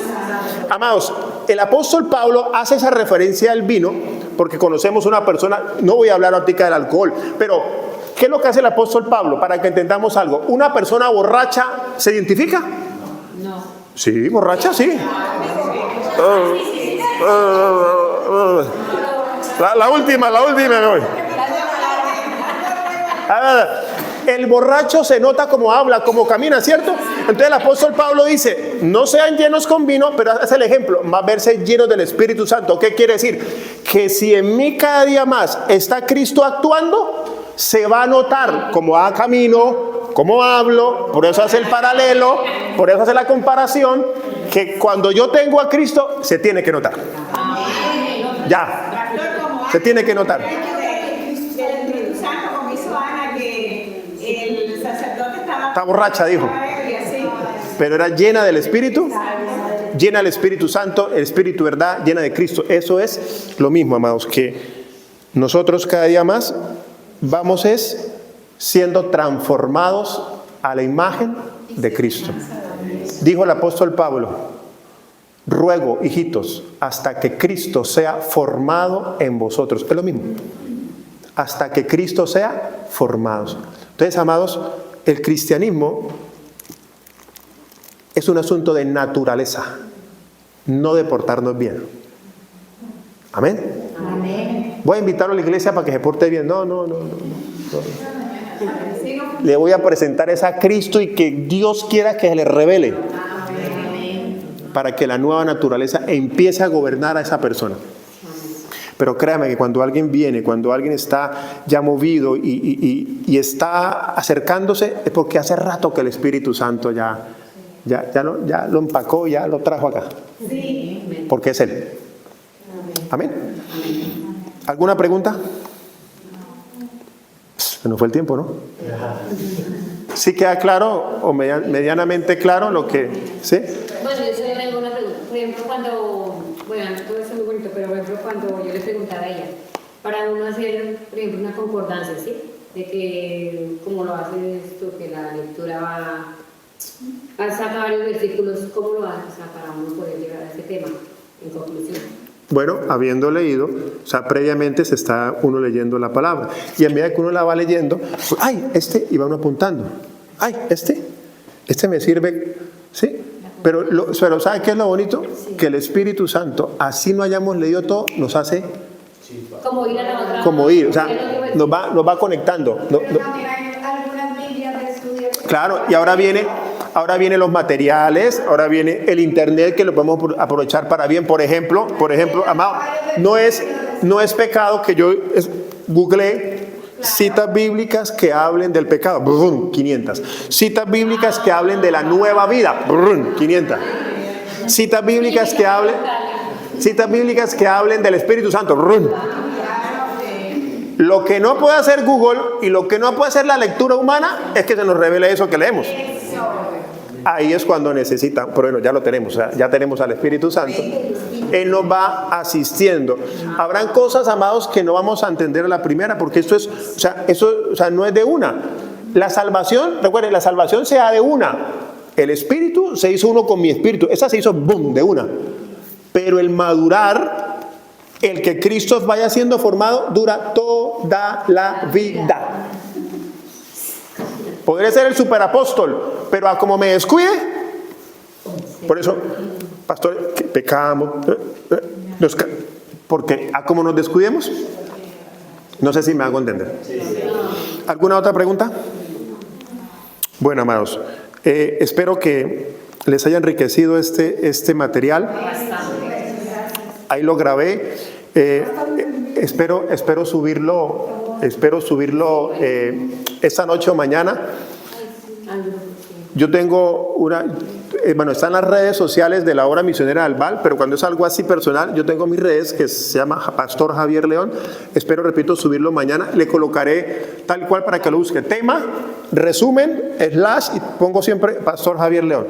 Amados, el apóstol Pablo hace esa referencia al vino porque conocemos una persona, no voy a hablar ahorita del alcohol, pero ¿qué es lo que hace el apóstol Pablo? Para que entendamos algo. ¿Una persona borracha se identifica? No. Sí, borracha, sí. La última me voy. El borracho se nota como habla, como camina, ¿cierto? Entonces el apóstol Pablo dice: no sean llenos con vino, pero hace el ejemplo, más verse llenos del Espíritu Santo. ¿Qué quiere decir? Que si en mí cada día más está Cristo actuando, se va a notar cómo camino, cómo hablo. Por eso hace el paralelo, por eso hace la comparación, que cuando yo tengo a Cristo, se tiene que notar. Ya, se tiene que notar. Está borracha, dijo. Pero era llena del Espíritu, llena del Espíritu Santo, el Espíritu verdad, llena de Cristo. Eso es lo mismo, amados, que nosotros cada día más vamos siendo transformados a la imagen de Cristo. Dijo el apóstol Pablo: ruego, hijitos, hasta que Cristo sea formado en vosotros. Es lo mismo. Hasta que Cristo sea formado. Entonces, amados, el cristianismo es un asunto de naturaleza, no de portarnos bien. Amén. Amén. Voy a invitarlo a la iglesia para que se porte bien. No. Le voy a presentar a Cristo y que Dios quiera que se le revele. Amén. Para que la nueva naturaleza empiece a gobernar a esa persona. Pero créame que cuando alguien viene, cuando alguien está ya movido y está acercándose, es porque hace rato que el Espíritu Santo ya lo empacó, ya lo trajo acá. Sí. Porque es Él. Amén. ¿Alguna pregunta? Se nos fue el tiempo, ¿no? ¿Sí queda claro o medianamente claro lo que... ¿sí? Bueno, yo solo tengo una pregunta. Por ejemplo, todo eso es muy bonito, pero por ejemplo, cuando yo le preguntaba a ella, para uno hacer, por ejemplo, una concordancia, ¿sí? de que, como lo hace esto, que la lectura va a sacar varios versículos, ¿cómo lo hace? O sea, para uno poder llegar a ese tema, en conclusión. Bueno, habiendo leído, o sea, previamente se está uno leyendo la palabra. Y a medida que uno la va leyendo, pues, ¡ay, este! Y va uno apuntando. ¡Ay, este me sirve! ¿Sí? Pero ¿sabe qué es lo bonito? Que el Espíritu Santo, así no hayamos leído todo, nos hace Como ir a la otra. como ir. O sea, nos va conectando. Pero también hay algunas Biblias de estudio. Claro, y ahora vienen los materiales, ahora viene el internet que lo podemos aprovechar para bien. Por ejemplo, amado, no es pecado que yo googleé citas bíblicas que hablen del pecado, 500. Citas bíblicas que hablen de la nueva vida, 500. Citas bíblicas que hablen del Espíritu Santo. Lo que no puede hacer Google y lo que no puede hacer la lectura humana es que se nos revele eso que leemos. Ahí es cuando necesita, pero bueno, ya lo tenemos, o sea, ya tenemos al Espíritu Santo. Él nos va asistiendo. Habrán cosas, amados, que no vamos a entender a la primera, porque esto no es de una. La salvación, recuerden, la salvación se da de una. El Espíritu se hizo uno con mi Espíritu. Esa se hizo boom, de una. Pero el madurar, el que Cristo vaya siendo formado, dura toda la vida. Podré ser el superapóstol, pero a como me descuide, por eso, pastor, que pecamos, porque a como nos descuidemos, no sé si me hago entender. ¿Alguna otra pregunta? Bueno, amados, espero que les haya enriquecido este material. Ahí lo grabé. Espero subirlo esta noche o mañana. Yo tengo está en las redes sociales de la obra misionera del Val, pero cuando es algo así personal, yo tengo mis redes que se llama Pastor Javier León. Espero, repito, subirlo mañana. Le colocaré tal cual para que lo busque. Tema, resumen, / y pongo siempre Pastor Javier León,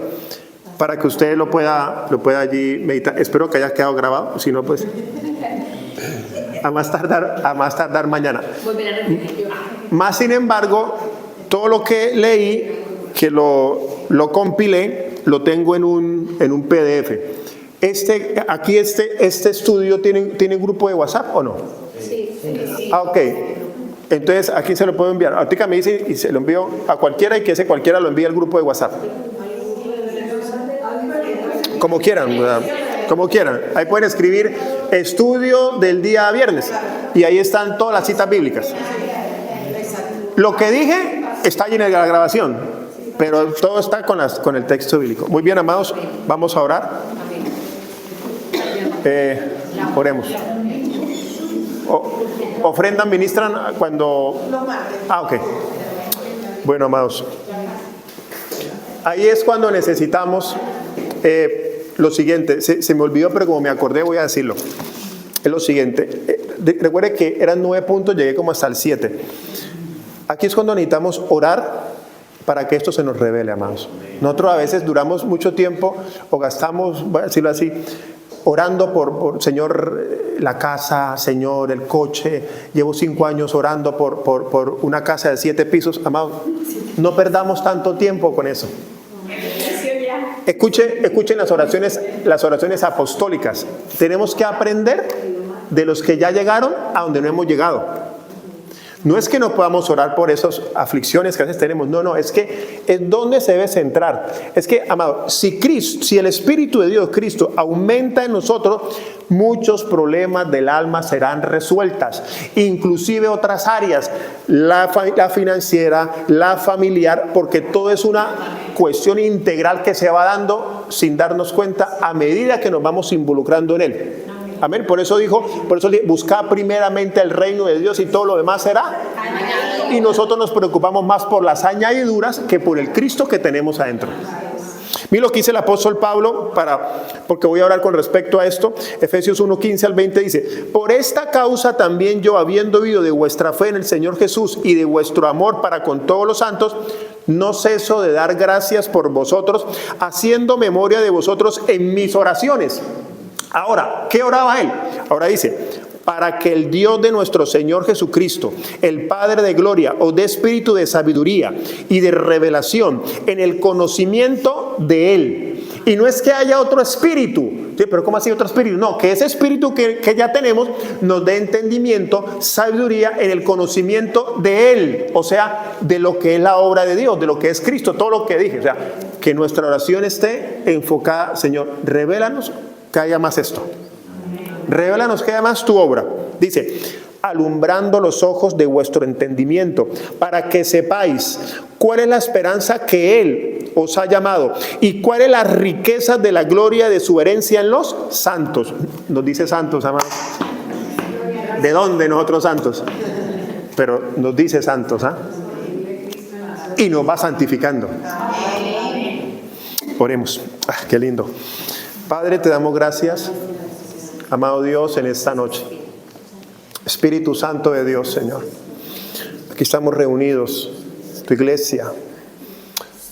para que usted lo pueda allí meditar. Espero que haya quedado grabado, si no, pues a más tardar mañana. Más sin embargo, todo lo que leí, que lo compilé, lo tengo en un PDF. Este estudio tiene un grupo de WhatsApp ¿o no? Sí. Ok. Entonces aquí se lo puedo enviar. Ahorita me dice y se lo envío a cualquiera, y que ese cualquiera lo envíe al grupo de WhatsApp. Como quieran, ¿verdad? Como quieran. Ahí pueden escribir estudio del día viernes y ahí están todas las citas bíblicas. Lo que dije está allí en la grabación, pero todo está con el texto bíblico. Muy bien, amados, vamos a orar. Oremos. Ofrendan, ministran cuando... ok. Bueno, amados, ahí es cuando necesitamos lo siguiente. Se me olvidó, pero como me acordé voy a decirlo. Es lo siguiente. Recuerde que eran 9 puntos, llegué como hasta el 7. Aquí es cuando necesitamos orar para que esto se nos revele, amados. Nosotros a veces duramos mucho tiempo o gastamos, voy a decirlo así, orando por Señor, la casa, Señor, el coche. Llevo 5 años orando por una casa de 7 pisos. Amados, no perdamos tanto tiempo con eso. Escuchen las oraciones apostólicas. Tenemos que aprender de los que ya llegaron a donde no hemos llegado. No es que no podamos orar por esas aflicciones que a veces tenemos. No, es que es donde se debe centrar. Es que, amado, si el Espíritu de Dios, Cristo, aumenta en nosotros, muchos problemas del alma serán resueltas. Inclusive otras áreas, la financiera, la familiar, porque todo es una cuestión integral que se va dando sin darnos cuenta a medida que nos vamos involucrando en Él. Amén. Por eso dijo, buscad primeramente el reino de Dios y todo lo demás será. Y nosotros nos preocupamos más por las añadiduras que por el Cristo que tenemos adentro. Mira lo que dice el apóstol Pablo, porque voy a hablar con respecto a esto. Efesios 1:15 al 20 dice: por esta causa también yo, habiendo oído de vuestra fe en el Señor Jesús y de vuestro amor para con todos los santos, no ceso de dar gracias por vosotros, haciendo memoria de vosotros en mis oraciones. Ahora, ¿qué oraba él? Ahora dice, para que el Dios de nuestro Señor Jesucristo, el Padre de gloria, os dé espíritu de sabiduría y de revelación en el conocimiento de Él. Y no es que haya otro espíritu, ¿sí? Pero ¿cómo así otro espíritu? No, que ese espíritu que ya tenemos nos dé entendimiento, sabiduría en el conocimiento de Él, o sea, de lo que es la obra de Dios, de lo que es Cristo, todo lo que dije, o sea, que nuestra oración esté enfocada, Señor, revélanos que haya más esto, revélanos que haya más tu obra. Dice, alumbrando los ojos de vuestro entendimiento, para que sepáis cuál es la esperanza que Él os ha llamado y cuál es la riqueza de la gloria de su herencia en los santos. Nos dice santos, amados. ¿De dónde nosotros santos? Pero nos dice santos, ¿ah? Y nos va santificando. Oremos. Qué lindo. Padre, te damos gracias, amado Dios, en esta noche. Espíritu Santo de Dios, Señor. Aquí estamos reunidos, tu iglesia.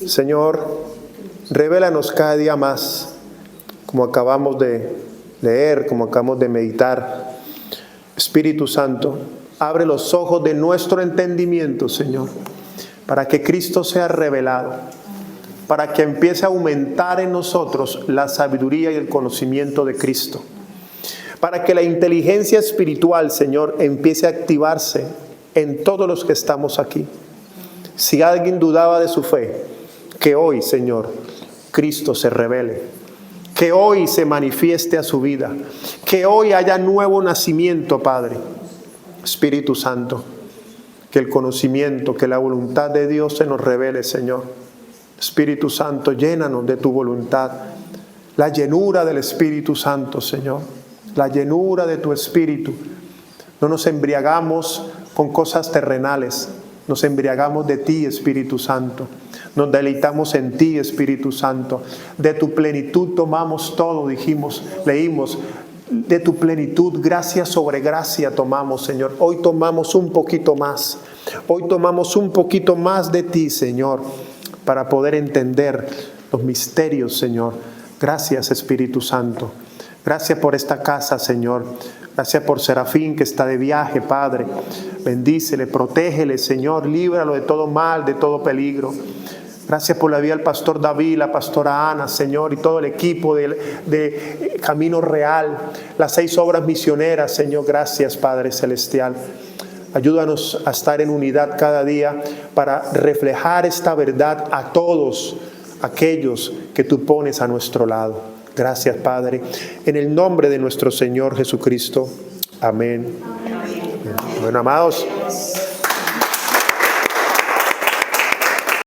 Señor, revélanos cada día más, como acabamos de leer, como acabamos de meditar. Espíritu Santo, abre los ojos de nuestro entendimiento, Señor, para que Cristo sea revelado, para que empiece a aumentar en nosotros la sabiduría y el conocimiento de Cristo, para que la inteligencia espiritual, Señor, empiece a activarse en todos los que estamos aquí. Si alguien dudaba de su fe, que hoy, Señor, Cristo se revele, que hoy se manifieste a su vida, que hoy haya nuevo nacimiento, Padre. Espíritu Santo, que el conocimiento, que la voluntad de Dios se nos revele, Señor. Espíritu Santo, llénanos de tu voluntad, la llenura del Espíritu Santo, Señor, la llenura de tu Espíritu. No nos embriagamos con cosas terrenales, nos embriagamos de ti, Espíritu Santo. Nos deleitamos en ti, Espíritu Santo. De tu plenitud tomamos todo, dijimos, leímos. De tu plenitud, gracia sobre gracia tomamos, Señor. Hoy tomamos un poquito más. Hoy tomamos un poquito más de ti, Señor, para poder entender los misterios, Señor. Gracias, Espíritu Santo. Gracias por esta casa, Señor. Gracias por Serafín que está de viaje, Padre. Bendícele, protégele, Señor. Líbralo de todo mal, de todo peligro. Gracias por la vida del pastor David, la pastora Ana, Señor, y todo el equipo de Camino Real, las 6 obras misioneras, Señor. Gracias, Padre Celestial. Ayúdanos a estar en unidad cada día para reflejar esta verdad a todos aquellos que tú pones a nuestro lado. Gracias, Padre. En el nombre de nuestro Señor Jesucristo. Amén. Bueno, amados.